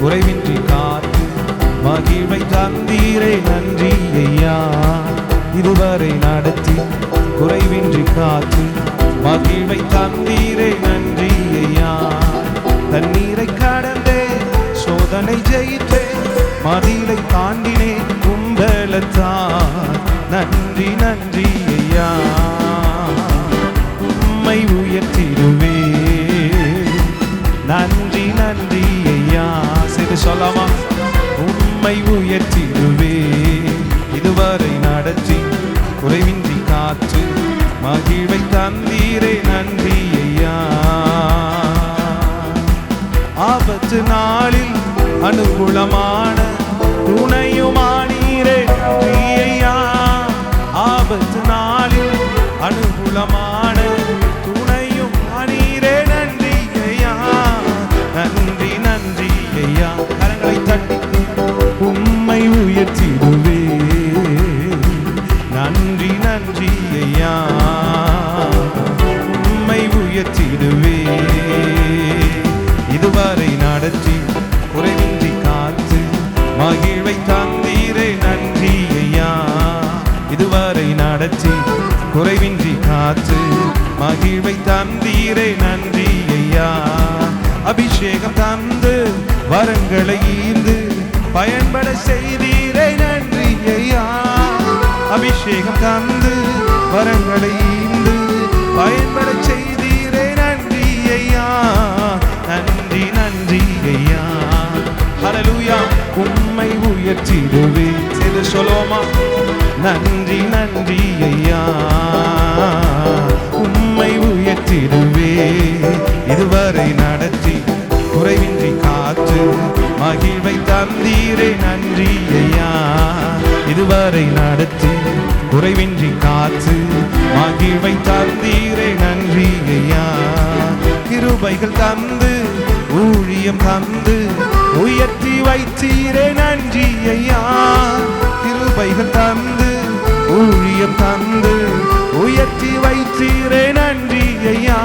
குறைவின்றி காத்து மகிழ்வை தந்தீரே நன்றி ஐயா. இதுவரை நடத்தி குறைவின்றி காத்து மகிழ்வை தந்தீரே நன்றி ஐயா. தண்ணீரை கடந்தே சோதனை ஜெயித்தே மதிலை தாண்டினே கும்பலத்தார் நன்றி நன்றி ஐயா. உம்மை உயர்த்திடுவே நன்றி நன்றி ஐயா. சரி சொல்லாமா? உம்மை உயர்த்திடுவே இதுவரை நடத்தி குறைவின்றி காற்று மகிழ்வை தந்தீரே நன்றி ஐயா. ஆபத்து நாளில் அனுகூலமான துணையுமானீரே நன்றி ஐயா. ஆபத்து நாளில் அனுகூலமான துணையுமானீரே நன்றி ஐயா. நன்றி நன்றி ஐயா. கரங்களை தட்டி உம்மை உயர்த்திடுவே நன்றி நன்றி ஐயா. உம்மை உயர்த்திடுவே இதுவரை நடத்தி குறைவின்றி காத்து மகிழ்வை தந்தீரே நன்றி ஐயா. இதுவரை நடத்தி குறைவின்றி காத்து மகிழ்வை தந்தீரே நன்றி ஐயா. அபிஷேகம் தந்து வரங்களை ஈர்ந்து பயன்பட செய்தீரே நன்றி ஐயா. அபிஷேகம் தந்து வரங்களை ஈர்ந்து பயன்பட செய்தீரே நன்றி ஐயா. நன்றி நன்றி ஐயா. ஹல்லேலூயா. உம்மை உயர்த்திடுவே செய்து சொல்லுவோமா? நன்றி நன்றி ஐயா. உம்மை உயர்த்திடுவே இதுவரை நடத்தி குறைவின்றி காத்து மகிழ்வை தந்தீரே நன்றி ஐயா. இதுவரை நடத்தி குறைவின்றி காத்து மகிழ்வை தந்தீரே நன்றி ஐயா. கிருபைகள் தந்து ஊழியம் தந்து உயர்த்தி வைத்தீரே நன்றி ஐயா. கிருபைகள் தந்து ஊழியம் தந்து உயர்த்தி வைத்தீரே நன்றி ஐயா.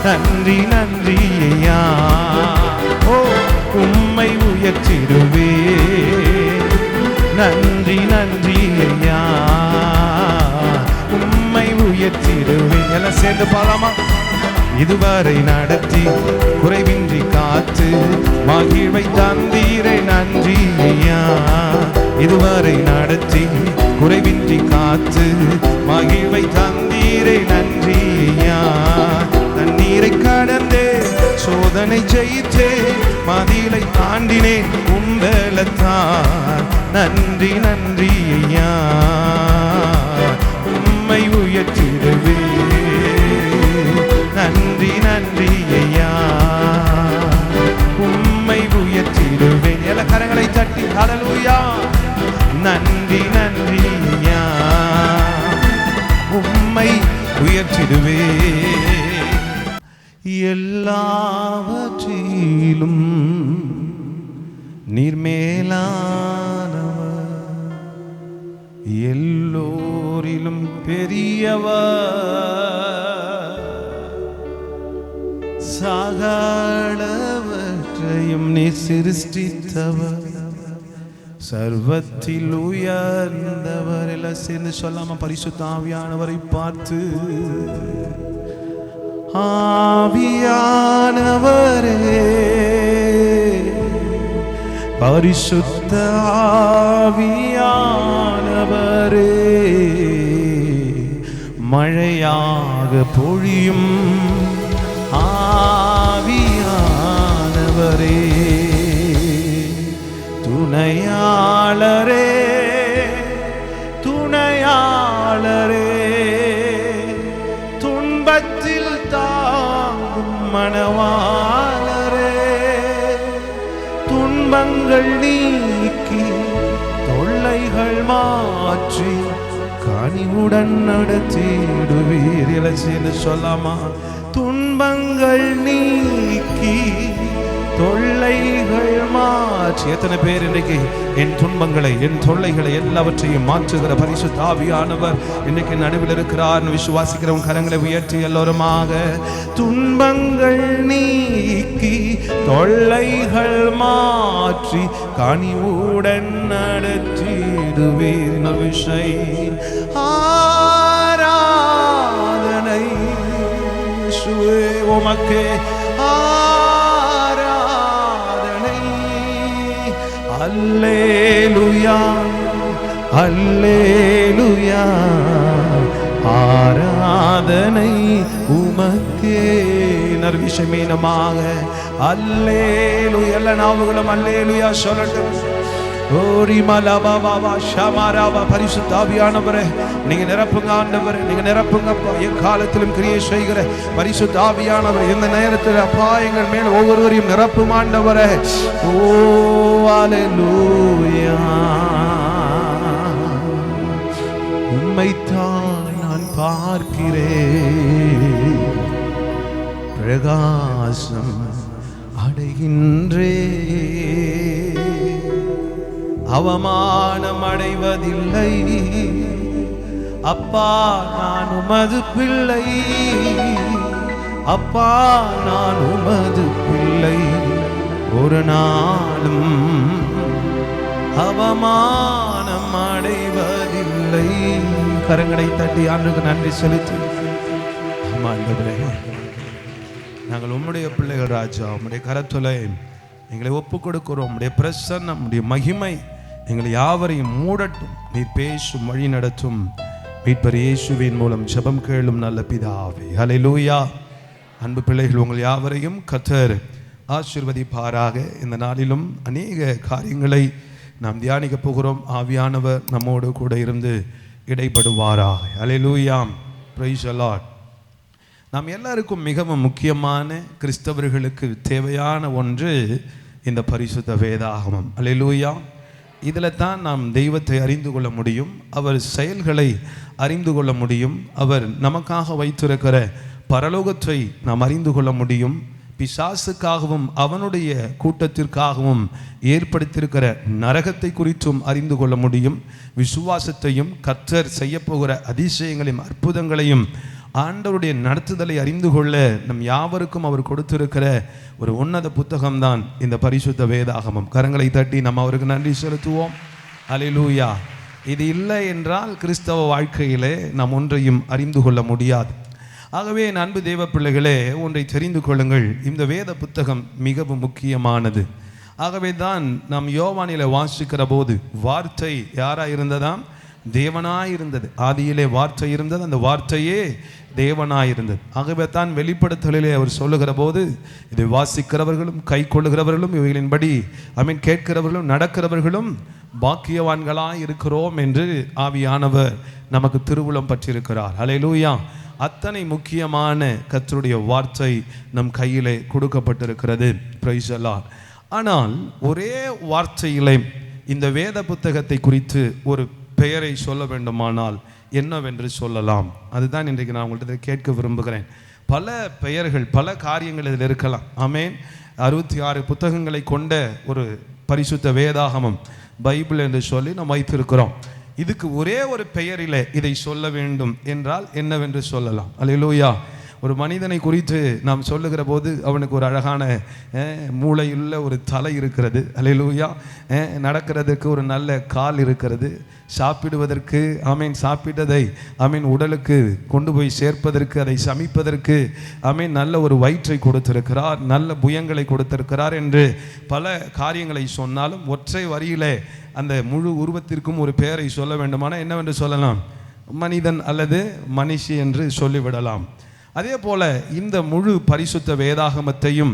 நன்றி நன்றி ஐயா. ஓ உம்மை உயர்த்திடுவே நன்றி நன்றி ஐயா. உம்மை உயர்த்திடுவே. எல்லாம் சேர்ந்து பாடாமா? இதுவரை நடத்தி குறைவின்றி காத்து மகிழ்வை தந்தீரே நன்றி ஐயா. இதுவரை நடத்தி குறைவின்றி காத்து மகிழ்வை தந்தீரே நன்றி ஐயா. தண்ணீரை கடந்தே சோதனை ஜெயித்தே மதிலை தாண்டினே உம்பலத்தார் நன்றி நன்றி ஐயா. உம்மை உயர்த்திடுவே நன்றி நன்றி ஐயா. உம்மை உயர்த்திடுவே. எல்லா கரங்களை தட்டி ஹல்லேலூயா. நன்றி நன்றி ஐயா. உம்மை உயர்த்திடுவே எல்லாவற்றிலும் நீர் மேலானவர் எல்லோரிலும் பெரியவர் சகலவற்றையும் நீர் சிருஷ்டித்தவர் சர்வத்தில் உயர்ந்தவர். எல்லாம் சேர்ந்து சொல்லாம பரிசுத்த ஆவியானவரை பார்த்து ஆவியானவரே பரிசுத்த ஆவியானவரே மழையாக பொழியும் ஆவியானவரே துணையாளரே துணையாளரே துன்பத்தில் தாங்கும் மணவாளரே துன்பங்கள் நீக்கி தொல்லைகள் மாற்றி கனிவுடன் நடத்திடுவீர். இலச்சின்னு சொல்லாமா? துன்பங்கள் நீக்கி தொல்லைகள் மாற்றி மாற்றி எத்தனை பேர் இன்றைக்கு என் துன்பங்களை என் தொல்லைகளை எல்லாவற்றையும் மாற்றுகிற பரிசுத்த ஆவியானவர் இன்னைக்கு நடுவில் இருக்கிறார் விசுவாசிக்கிறவன் கரங்களை உயர்த்தி எல்லோருமாக துன்பங்கள் நீக்கி தொல்லைகள் மாற்றி கனிவுடன் நடத்திடுவீர் ஆராதனை உமக்கே ஆராதனை அல்லேலூயா அல்லேலூயா ஆராதனை உமக்கே நர்விஷமீனமாக அல்லேலூயா எல்லா நாவுகளும் அல்லேலூயா சொல்லட்டும். பரிசுத்த ஆவியானவரே நீங்க நிரப்புங்க ஆண்டவரே, நீங்க நிரப்புங்க எக்காலத்திலும் கிரியை செய்கிற பரிசுத்த ஆவியானவர் இந்த நேரத்தில் அப்பா எங்கள் மேல் ஒவ்வொருவரையும் நிரப்பும் ஆண்டவரே. ஓ அல்லேலூயா உம்மைத்தான் நான் பார்க்கிறேன் பிரகாசம் அடைகின்றே அவமானம் அடைவதில்லை அப்பா நான் உமது பிள்ளை அப்பா நான் உமது பிள்ளை ஒரு நாளும் அவமானம் அடைவதில்லை. கரங்களை தட்டி ஆண்டுக்கு நன்றி செலுத்தி நாங்கள் உம்முடைய பிள்ளைகள் ராஜா, உம்முடைய கரத்துலை எங்களை ஒப்புக் கொடுக்கிறோம். உம்முடைய பிரசன்னம் உம்முடைய மகிமை எங்களை யாவரையும் மூடட்டும். நீர் பேசும் வழி நடத்தும் மீட்பர் இயேசுவின் மூலம் ஜெபம் கேளும் நல்ல பிதாவே. ஹல்லேலூயா. அன்பு பிள்ளைகள் உங்கள் யாவரையும் கர்த்தர் ஆசீர்வதிப்பாராக. இந்த நாளிலும் அநேக காரியங்களை நாம் தியானிக்க போகிறோம். ஆவியானவர் நம்மோடு கூட இருந்து இடைப்படுவாராக. ஹல்லேலூயா. Price the Lord. நாம் எல்லாருக்கும் மிகவும் முக்கியமான கிறிஸ்தவர்களுக்கு தேவையான ஒன்று இந்த பரிசுத்த வேதாகமம். ஹல்லேலூயா. இதில் தான் நாம் தெய்வத்தை அறிந்து கொள்ள முடியும், அவர் செயல்களை அறிந்து கொள்ள முடியும், அவர் நமக்காக வைத்திருக்கிற பரலோகத்தை நாம் அறிந்து கொள்ள முடியும், பிசாசுக்காகவும் அவனுடைய கூட்டத்திற்காகவும் ஏற்படுத்தியிருக்கிற நரகத்தை குறித்தும் அறிந்து கொள்ள முடியும், விசுவாசத்தையும் கர்த்தர் செய்யப்போகிற அதிசயங்களையும் அற்புதங்களையும் ஆண்டவருடைய நடத்துதலை அறிந்து கொள்ள நம் யாவருக்கும் அவர் கொடுத்திருக்கிற ஒரு உன்னத புத்தகம்தான் இந்த பரிசுத்த வேதாகமம். கரங்களை தட்டி நம்ம அவருக்கு நன்றி செலுத்துவோம். அல்லேலூயா. இது இல்லை என்றால் கிறிஸ்தவ வாழ்க்கையிலே நாம் ஒன்றையும் அறிந்து கொள்ள முடியாது. ஆகவே என் அன்பு தேவ பிள்ளைகளே, ஒன்றை தெரிந்து கொள்ளுங்கள், இந்த வேத புத்தகம் மிகவும் முக்கியமானது. ஆகவே தான் நாம் யோவானிலே வாசிக்கிற போது வார்த்தை யாராக இருந்ததாம்? தேவனாயிருந்தது. ஆதியிலே வார்த்தை இருந்தது, அந்த வார்த்தையே தேவனாயிருந்தது. ஆகவே தான் வெளிப்படுத்தலிலே அவர் சொல்லுகிற போது இதை வாசிக்கிறவர்களும் கை கொள்ளுகிறவர்களும் இவைகளின்படி கேட்கிறவர்களும் நடக்கிறவர்களும் பாக்கியவான்களாய் இருக்கிறோம் என்று ஆவியானவர் நமக்கு திருவுளம் பற்றியிருக்கிறார். ஹல்லேலூயா. அத்தனை முக்கியமான கர்த்தருடைய வார்த்தை நம் கையிலே கொடுக்கப்பட்டிருக்கிறது. Price the Lord. ஆனால் ஒரே வார்த்தையிலே இந்த வேத புத்தகத்தை குறித்து ஒரு பெயரை சொல்ல வேண்டுமானால் என்னவென்று சொல்லலாம்? அதுதான் இன்றைக்கு நான் உங்கள்கிட்ட கேட்க விரும்புகிறேன். பல பெயர்கள், பல காரியங்கள் இதில் இருக்கலாம். ஆமென். 66 புத்தகங்களை கொண்ட ஒரு பரிசுத்த வேதாகமம் பைபிள் என்று சொல்லி நாம் வைத்திருக்கிறோம். இதுக்கு ஒரே ஒரு பெயரில் இதை சொல்ல வேண்டும் என்றால் என்னவென்று சொல்லலாம்? அல்லேலூயா. ஒரு மனிதனை குறித்து நாம் சொல்லுகிற போது அவனுக்கு ஒரு அழகான மூளையுள்ள ஒரு தலை இருக்கிறது. அல்லேலூயா. நடக்கிறதுக்கு ஒரு நல்ல கால் இருக்கிறது. சாப்பிடுவதற்கு சாப்பிட்டதை உடலுக்கு கொண்டு போய் சேர்ப்பதற்கு, அதை சமைப்பதற்கு நல்ல ஒரு வயிற்றை கொடுத்திருக்கிறார், நல்ல புயங்களை கொடுத்திருக்கிறார் என்று பல காரியங்களை சொன்னாலும் ஒற்றை வரியிலே அந்த முழு உருவத்திற்கும் ஒரு பெயரை சொல்ல வேண்டுமானால் என்னவென்று சொல்லலாம்? மனிதன் அல்லது மனுஷி என்று சொல்லிவிடலாம். அதே போல இந்த முழு பரிசுத்த வேதாகமத்தையும்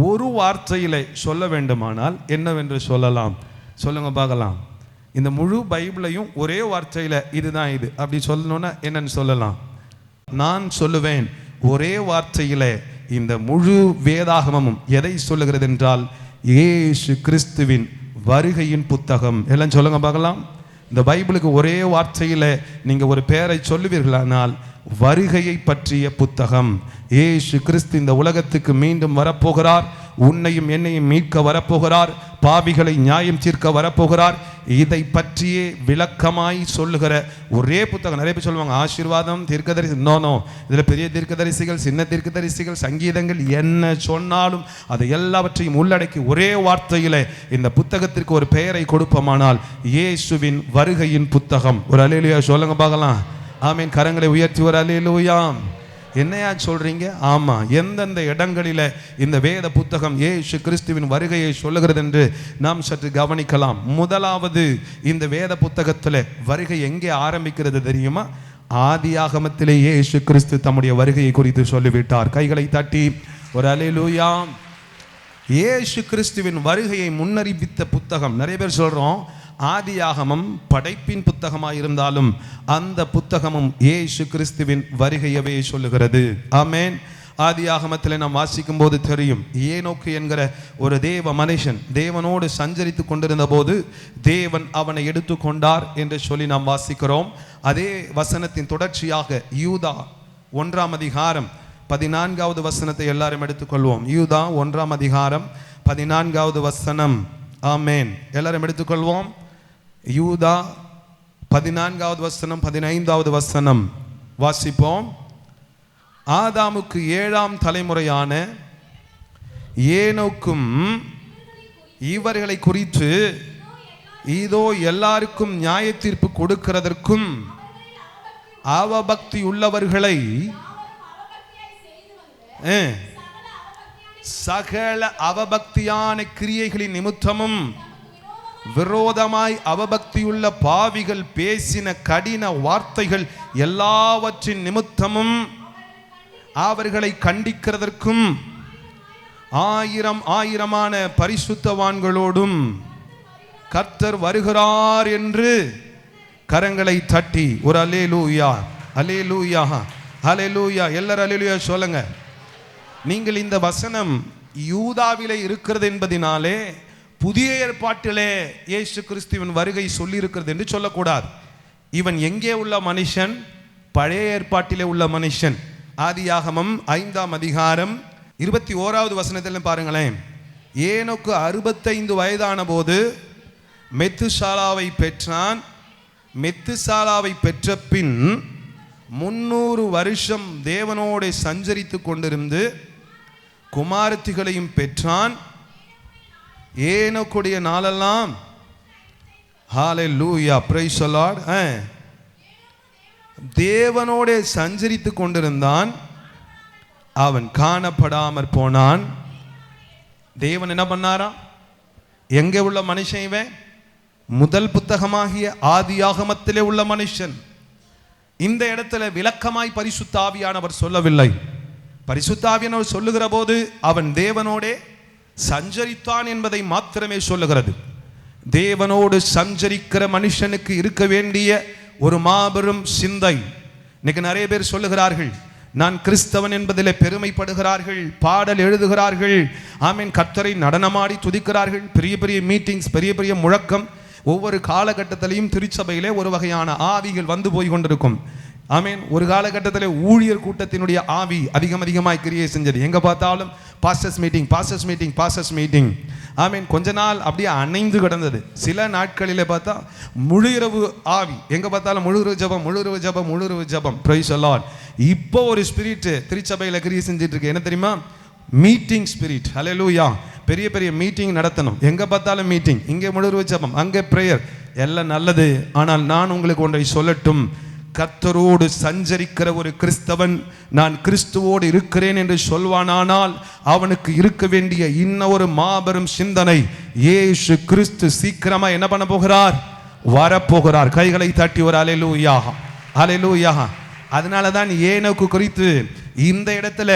ஒரு வார்த்தையிலே சொல்ல வேண்டுமானால் என்னவென்று சொல்லலாம்? சொல்லுங்க பார்க்கலாம். இந்த முழு பைபிளையும் ஒரே வார்த்தையில் இதுதான் இது அப்படி சொல்லணும்னா என்னன்னு சொல்லலாம்? நான் சொல்லுவேன், ஒரே வார்த்தையில் இந்த முழு வேதாகமமும் எதை சொல்லுகிறது என்றால் இயேசு கிறிஸ்துவின் வருகையின் புத்தகம். எல்லாம் சொல்லுங்க பார்க்கலாம். இந்த பைபிளுக்கு ஒரே வார்த்தையில் நீங்கள் ஒரு பெயரை சொல்லுவீர்களானால் வருகையை பற்றிய புத்தகம். இயேசு கிறிஸ்து இந்த உலகத்துக்கு மீண்டும் வரப்போகிறார், உன்னையும் என்னையும் மீட்க வரப்போகிறார், பாவிகளை நியாயம் தீர்க்க வரப்போகிறார். இதை பற்றியே விளக்கமாய் சொல்லுகிற ஒரே புத்தகம். நிறைய பேர் சொல்லுவாங்க ஆசீர்வாதம் தீர்க்கதரிசி. நோ, இதில் பெரிய தீர்க்கதரிசிகள், சின்ன தீர்க்கதரிசிகள், சங்கீதங்கள் என்ன சொன்னாலும் அதை எல்லாவற்றையும் உள்ளடக்கி ஒரே வார்த்தையில் இந்த புத்தகத்திற்கு ஒரு பெயரை கொடுப்போமானால் இயேசுவின் வருகையின் புத்தகம். ஒரு அல்லேலூயா சொல்லுங்க பார்க்கலாம். ஆமீன். கரங்களை உயர்த்தி ஒரு அல்லேலூயா. என்னையா சொல்றீங்க? ஆமா, எந்தெந்த இடங்களில இந்த வேத புத்தகம் இயேசு கிறிஸ்துவின் வருகையை சொல்லுகிறது என்று நாம் சற்று கவனிக்கலாம். முதலாவது, இந்த வேத புத்தகத்தில் வருகை எங்கே ஆரம்பிக்கிறது தெரியுமா? ஆதியாகமத்திலே இயேசு கிறிஸ்து தம்முடைய வருகையை குறித்து சொல்லிவிட்டார். கைகளை தட்டி ஒரு அல்லேலூயா. இயேசு கிறிஸ்துவின் வருகையை முன்னறிவித்த புத்தகம். நிறைய பேர் சொல்றோம் ஆதியாகமம் படைப்பின் புத்தகமாக இருந்தாலும் அந்த புத்தகமும் இயேசு கிறிஸ்துவின் வருகையவே சொல்லுகிறது. ஆமென். ஆதியாகமத்தில் நாம் வாசிக்கும் போது தெரியும், ஏனோக்கு என்கிற ஒரு தேவ மனுஷன் தேவனோடு சஞ்சரித்து கொண்டிருந்த போது தேவன் அவனை எடுத்துக்கொண்டார் என்று சொல்லி நாம் வாசிக்கிறோம். அதே வசனத்தின் தொடர்ச்சியாக யூதா 1ஆம் அதிகாரம் 14வது வசனத்தை எல்லாரும் எடுத்துக்கொள்வோம். யூதா 1ஆம் அதிகாரம் 14வது வசனம். ஆமென். எல்லாரும் எடுத்துக்கொள்வோம். யூதா 14வது வசனம் 15வது வசனம் வாசிப்போம். ஆதாமுக்கு 7ஆம் தலைமுறையான ஏனோக்கும் இவர்களை குறித்து இதோ எல்லாருக்கும் நியாய தீர்ப்பு கொடுக்கிறதற்கும் அவபக்தி உள்ளவர்களை சகல அவபக்தியான கிரியைகளின் நிமித்தமும் விரோதமாய் அவபக்தியுள்ள பாவிகள் பேசின கடின வார்த்தைகள் எல்லாவற்றின் நிமித்தமும் அவர்களை கண்டிக்கிறதற்கும் ஆயிரமான பரிசுத்தவான்களோடும் கர்த்தர் வருகிறார் என்று கரங்களை தட்டி ஒரு அல்லேலூயா, அல்லேலூயா, அல்லேலூயா. எல்லாரும் அல்லேலூயா சொல்லுங்க. நீங்கள் இந்த வசனம் யூதாவிலே இருக்கிறது என்பதினாலே புதிய ஏற்பாட்டிலே இயேசு கிறிஸ்துவின் வருகை சொல்லி இருக்கிறது என்று சொல்லக்கூடாது. இவன் எங்கே உள்ள மனுஷன்? பழைய ஏற்பாட்டிலே உள்ள மனுஷன். ஆதியாகமம் 5ஆம் அதிகாரம் 21வது வசனத்தில் பாருங்களேன். ஏனோக்கு 65 வயதான போது மெத்துசாலாவை பெற்றான். மெத்துசாலாவை பெற்ற பின் 300 வருஷம் தேவனோடு சஞ்சரித்து கொண்டிருந்து குமாரத்திகளையும் பெற்றான். ஏனோக்குடைய நாளெல்லாம் ஹalleluya praise the Lord தேவனோடு சஞ்சரித்து கொண்டிருந்தான். அவன் காணப்படாமற் போனான். தேவன் என்ன பண்ணாரா? எங்கே உள்ள மனுஷன் இவன்? முதல் புத்தகமாகிய ஆதியாகமத்திலே உள்ள மனுஷன். இந்த இடத்துல விளக்கமாய் பரிசுத்த ஆவியானவர் சொல்லவில்லை. பரிசுத்த ஆவியானவர் சொல்லுகிற போது அவன் தேவனோடே சஞ்சரித்தான் என்பதை மாத்திரமே சொல்லுகிறது. தேவனோடு சஞ்சரிக்கிற மனுஷனுக்கு இருக்க வேண்டிய ஒரு மாபெரும் சிந்தை. இன்னைக்கு நிறைய பேர் சொல்லுகிறார்கள், நான் கிறிஸ்தவன் என்பதிலே பெருமைப்படுகிறார்கள், பாடல் எழுதுகிறார்கள், ஆமீன், கர்த்தரை நடனமாடி துதிக்கிறார்கள், பெரிய பெரிய மீட்டிங்ஸ், பெரிய பெரிய முழக்கம். ஒவ்வொரு காலகட்டத்திலையும் திருச்சபையிலே ஒரு வகையான ஆவிகள் வந்து போய் கொண்டிருக்கும். ஆமீன். ஒரு காலகட்டத்தில் ஊழியர் கூட்டத்தினுடைய ஆவி அதிகமாய் கிரியை செஞ்சது. எங்கே பார்த்தாலும் pastors meeting, pastors meeting, pastors meeting. ஆமீன். கொஞ்ச நாள் அப்படியே அணைந்து கிடந்தது. சில நாட்களில் பார்த்தா முழு இரவு ஆவி, எங்கே பார்த்தாலும் முழு இரவு ஜபம். Praise the lord. இப்போ ஒரு ஸ்பிரிட் திருச்சபையில் கிரியை செஞ்சுட்டு இருக்கு. என்ன தெரியுமா? Meeting spirit. ஹல்லேலூயா. பெரிய பெரிய மீட்டிங் நடத்தணும். எங்கே பார்த்தாலும் மீட்டிங், இங்கே முழு இரவு ஜபம், அங்கே பிரேயர். எல்லாம் நல்லது. ஆனால் நான் உங்களுக்கு ஒன்றை சொல்லட்டும். கர்த்தரோடு சஞ்சரிக்கிற ஒரு கிறிஸ்தவன் நான் கிறிஸ்துவோடு இருக்கிறேன் என்று சொல்வானானால் அவனுக்கு இருக்க வேண்டிய இன்னொரு மாபெரும் சிந்தனை, இயேசு கிறிஸ்து சீக்கிரமா என்ன பண்ண போகிறார்? வரப்போகிறார். கைகளை தட்டி ஒரு அல்லேலூயா, அல்லேலூயா. அதனால தான் ஏனோக்கு குறித்து இந்த இடத்துல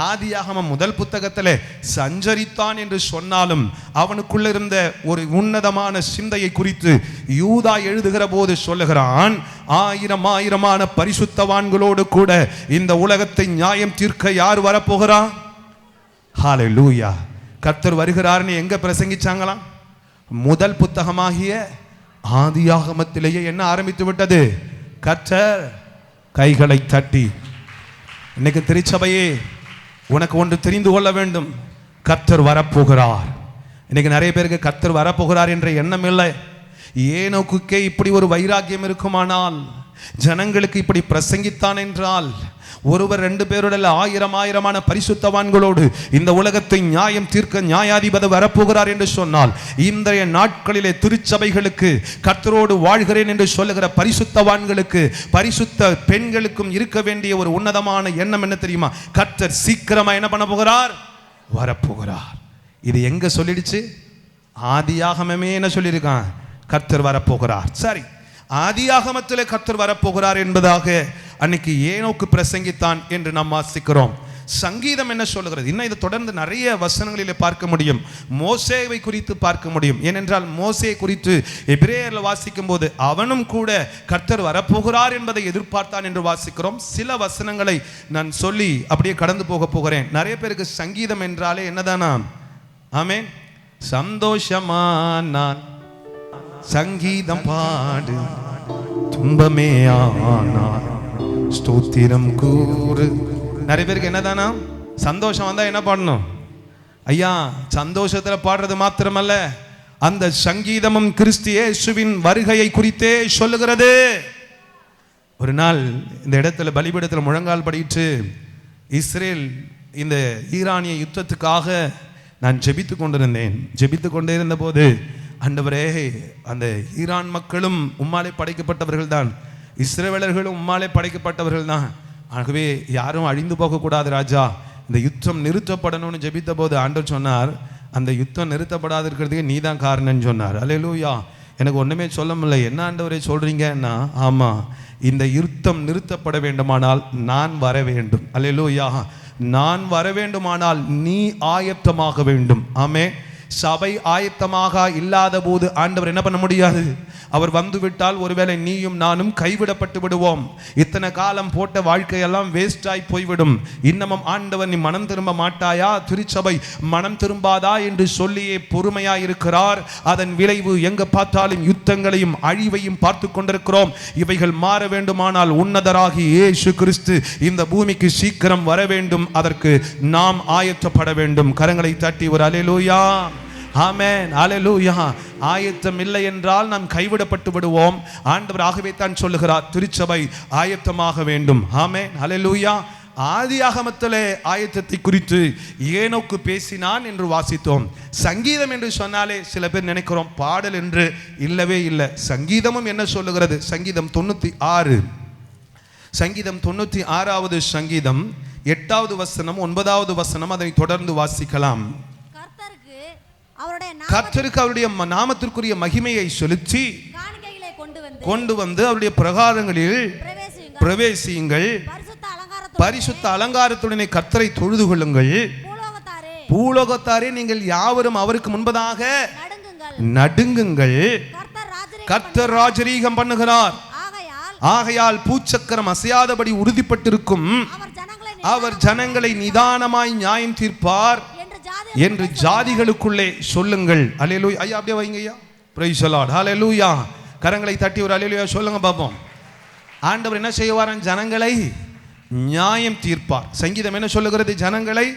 ஆதியாகமம் முதல் புத்தகத்தில் சஞ்சரித்தான் என்று சொன்னாலும் அவனுக்குள்ள இருந்த ஒரு உன்னதமான சிந்தையை குறித்து யூதா எழுதுகிற போது சொல்லுகிறான், ஆயிரமான பரிசுத்தவான்களோடு கூட இந்த உலகத்தை நியாயம் தீர்க்க யார் வரப்போகிறார்? ஹல்லேலூயா. கர்த்தர் வருகிறார்னு எங்க பிரசங்கிச்சாங்களாம்? முதல் புத்தகமாகிய ஆதியாகமத்திலேயே என்ன ஆரம்பித்து விட்டது? கர்த்தர். கைகளை தட்டி இன்னைக்கு திருச்சபையே உனக்கு ஒன்று தெரிந்து கொள்ள வேண்டும். கர்த்தர் வரப்போகிறார். இன்னைக்கு நிறைய பேருக்கு கர்த்தர் வரப்போகிறார் என்ற எண்ணம் இல்லை. ஏனோக்குக்கே இப்படி ஒரு வைராக்கியம் இருக்குமானால், ஜனங்களுக்கு இப்படி பிரசங்கித்தான் என்றால், ஒருவர் 2 பேரோட 1000 பரிசுத்தவான்களோடு இந்த உலகத்தை நியாயம் தீர்க்க நியாயாதிபதி வரப்போகிறார் என்று சொன்னால், இன்றைய நாட்களிலே திருச்சபைகளுக்கு, கர்த்தரோடு வாழ்கிறேன் என்று சொல்லுகிற பரிசுத்தவான்களுக்கு, பரிசுத்த பெண்களுக்கும் இருக்க வேண்டிய ஒரு உன்னதமான எண்ணம் என்ன தெரியுமா? கர்த்தர் சீக்கிரமா என்ன பண்ண போகிறார்? வரப்போகிறார். இது எங்க சொல்லிடுச்சு? ஆதியாகமமே என்ன சொல்லியிருக்கான்? கர்த்தர் வரப்போகிறார். சரி, ஆதியாகமத்தில் கர்த்தர் வரப்போகிறார் என்பதாக அன்னைக்கு ஏனோக்கு பிரசங்கித்தான் என்று நாம் வாசிக்கிறோம். சங்கீதம் என்ன சொல்லுகிறது? இன்னும் இதை தொடர்ந்து நிறைய வசனங்களிலே பார்க்க முடியும். மோசேவை குறித்து பார்க்க முடியும். ஏனென்றால் மோசே குறித்து எபிரேயரில் வாசிக்கும் போது அவனும் கூட கர்த்தர் வரப்போகிறார் என்பதை எதிர்பார்த்தான் என்று வாசிக்கிறோம். சில வசனங்களை நான் சொல்லி அப்படியே கடந்து போகிறேன். நிறைய பேருக்கு சங்கீதம் என்றாலே என்னதானா? ஆமென். சந்தோஷமா நான் சங்கீதம் பாடு, துன்பமே ஆனால் ஸ்தோத்திரம் கூறு. நிறைய பேருக்கு என்னதானா? சந்தோஷம் வந்தா என்ன பாடணும்? ஐயா, சந்தோஷத்துல பாடுறது மாத்திரமல்ல, அந்த சங்கீதமும் கிறிஸ்து இயேசுவின் வருகையை குறித்தே சொல்லுகிறது. ஒரு நாள் இந்த இடத்துல பலிபீடத்தில் முழங்கால் படிட்டு இஸ்ரேல் இந்த ஈரானிய யுத்தத்துக்காக நான் ஜெபித்து கொண்டிருந்தேன். ஜெபித்து கொண்டே இருந்த போது, ஆண்டவரே, அந்த ஈரான் மக்களும் உம்மாலே படைக்கப்பட்டவர்கள் தான், இஸ்ரவேலர்களும் உம்மாலே படைக்கப்பட்டவர்கள் தான். ஆகவே யாரும் அழிந்து போகக்கூடாது ராஜா, இந்த யுத்தம் நிறுத்தப்படணும்னு ஜெபித்த போது ஆண்டவர் சொன்னார், அந்த யுத்தம் நிறுத்தப்படாது இருக்கிறதுக்கு நீ தான் காரணம்னு சொன்னார். அல்லேலூயா. எனக்கு ஒன்றுமே சொல்ல முடியல. என்ன ஆண்டவரே சொல்கிறீங்கன்னா, ஆமாம், இந்த யுத்தம் நிறுத்தப்பட வேண்டுமானால் நான் வர வேண்டும். அல்லேலூயா. நான் வர வேண்டுமானால் நீ ஆயத்தமாக வேண்டும். ஆமே. சபை ஆயத்தமாக இல்லாத போது ஆண்டவர் என்ன பண்ண முடியாது. அவர் வந்துவிட்டால் ஒருவேளை நீயும் நானும் கைவிடப்பட்டு விடுவோம். இத்தனை காலம் போட்ட வாழ்க்கையெல்லாம் வேஸ்ட் ஆகி போய்விடும். இன்னமும் ஆண்டவர் நீ மனம் திரும்ப மாட்டாயா, திருச்சபை மனம் திரும்பாதா என்று சொல்லியே பொறுமையா இருக்கிறார். அதன் விளைவு எங்க பார்த்தாலும் யுத்தங்களையும் அழிவையும் பார்த்து கொண்டிருக்கிறோம். இவைகள் மாற வேண்டுமானால் உன்னதராகி இயேசு கிறிஸ்து இந்த பூமிக்கு சீக்கிரம் வர வேண்டும். அதற்கு நாம் ஆயத்தப்பட வேண்டும். கரங்களை தட்டி ஒரு அல்லேலூயா, ஆமென், அல்லேலூயா. ஆயத்தம் இல்லை என்றால் நாம் கைவிடப்பட்டு விடுவோம். ஆண்டவர் ஆகவே தான் சொல்லுகிறார், திருச்சபை ஆயத்தமாக வேண்டும். ஆமென், அல்லேலூயா. ஆதியாகமத்திலே ஆயத்தத்தை குறித்து ஏனோக்கு பேசினான் என்று வாசித்தோம். சங்கீதம் என்று சொன்னாலே சில பேர் நினைக்கிறோம் பாடல் என்று. இல்லவே இல்லை. சங்கீதமும் என்ன சொல்லுகிறது? சங்கீதம் 96, சங்கீதம் 96வது சங்கீதம் 8வது வசனம் 9வது வசனம், அதை தொடர்ந்து வாசிக்கலாம். கர்த்தருக்கு அவருடைய நாமத்திற்குரிய மகிமையை செலுத்தி கொண்டு வந்து அவருடைய பிரகாரங்களில் பிரவேசியுங்கள், பரிசுத்த அலங்காரத்துடனே கர்த்தரை தொழுது கொள்ளுங்கள். பூலோகத்தாரே நீங்கள் யாவரும் அவருக்கு முன்பதாக நடுங்குங்கள். கர்த்தர் ராஜரீகம் பண்ணுகிறார். ஆகையால் பூச்சக்கரம் அசையாதபடி உறுதிப்பட்டிருக்கும். அவர் ஜனங்களை நிதானமாய் நியாயம் தீர்ப்பார் என்று ஜாதிகளுக்குள்ளே சொல்லுங்கள். அல்லேலூயா. ஐயா அப்படியே வைங்க ஐயா. Praise the lord. ஹல்லேலூயா. கரங்களை தட்டி ஒரு அல்லேலூயா சொல்லுங்க பாப்போம். ஆண்டவர் என்ன செய்வார்? ஜனங்களை நியாயம் தீர்ப்பார். சங்கீதம் என்ன சொல்லுகிறது? ஜனங்களை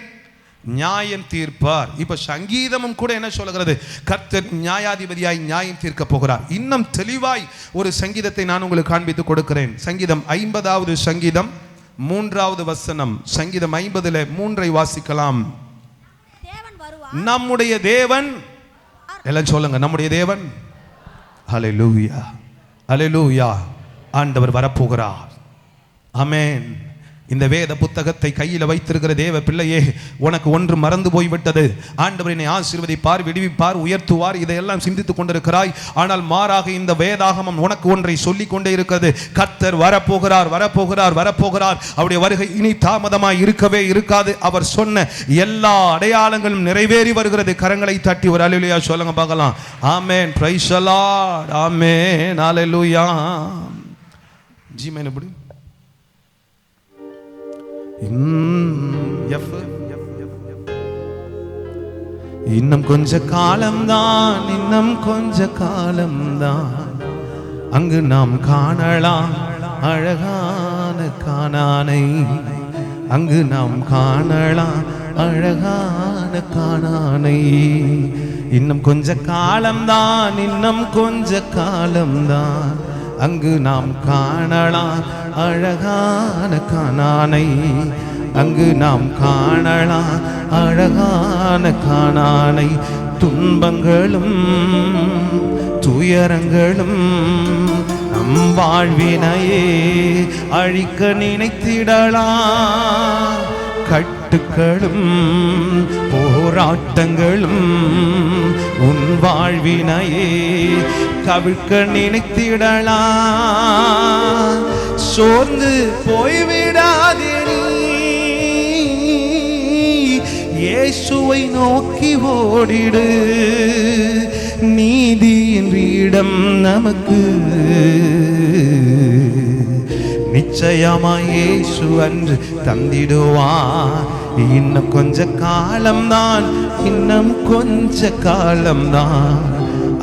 நியாயம் தீர்ப்பார். இப்ப சங்கீதமும் கூட என்ன சொல்லுகிறது? கர்த்தர் நியாயாதிபதியாய் நியாயம் தீர்க்க போகிறார். இன்னும் தெளிவாய் ஒரு சங்கீதத்தை நான் உங்களுக்கு காண்பித்து கொடுக்கிறேன். சங்கீதம் 50வது சங்கீதம் 3வது வசனம். சங்கீதம் 50ல 3ஐ வாசிக்கலாம். நம்முடைய தேவன், எல்லாம் சொல்லுங்க, நம்முடைய தேவன். ஹல்லேலூயா, ஹல்லேலூயா. ஆண்டவர் வரப்போகிறார். ஆமென். இந்த வேத புத்தகத்தை கையில் வைத்திருக்கிற தேவ பிள்ளையே, உனக்கு ஒன்று மறந்து போய்விட்டது. ஆண்டவர் என்னை ஆசீர்வதிப்பார், விடுவிப்பார், உயர்த்துவார், இதையெல்லாம் சிந்தித்துக் கொண்டிருக்கிறாய். ஆனால் மாறாக இந்த வேதாகமம் உனக்கு ஒன்றை சொல்லிக் கொண்டே இருக்கிறது. கர்த்தர் வரப்போகிறார், வரப்போகிறார், வரப்போகிறார். அவருடைய வருகை இனி தாமதமாய் இருக்கவே இருக்காது. அவர் சொன்ன எல்லா அடையாளங்களும் நிறைவேறி வருகிறது. கரங்களை தட்டி ஒரு அல்லேலூயா சொல்லுங்க பார்க்கலாம். ஆமென், பிரைஸ் தி லார்ட், ஆமென், அல்லேலூயா. ஜீமேன் எப்படி இன்னும் கொஞ்ச காலம்தான், இன்னும் கொஞ்ச காலம்தான், அங்கு நாம் காணலாம் அழகான கானானை. அங்கு நாம் காணலாம் அழகான கானானை. இன்னும் கொஞ்ச காலம்தான், இன்னும் கொஞ்ச காலம்தான், அங்கு நாம் காணலாம் அழகான கானானை, அங்கு நாம் காணலாம் அழகான கானானை. துன்பங்களும் துயரங்களும் நம் வாழ்வினையே அழிக்க நினைத்திடலாம். கட்டுக்களும் போராட்டங்களும் உன் வாழ்வினையே கவிழ்க்க நினைத்திடலாம். சோர்ந்து போய்விடாதே, இயேசுவை நோக்கி ஓடிடு. நீதியின் இடம் நமக்கு நிச்சயமாய் இயேசு அன்று தந்திடுவான். இன்னும் கொஞ்ச காலம்தான், இன்னும் கொஞ்ச காலம்தான்,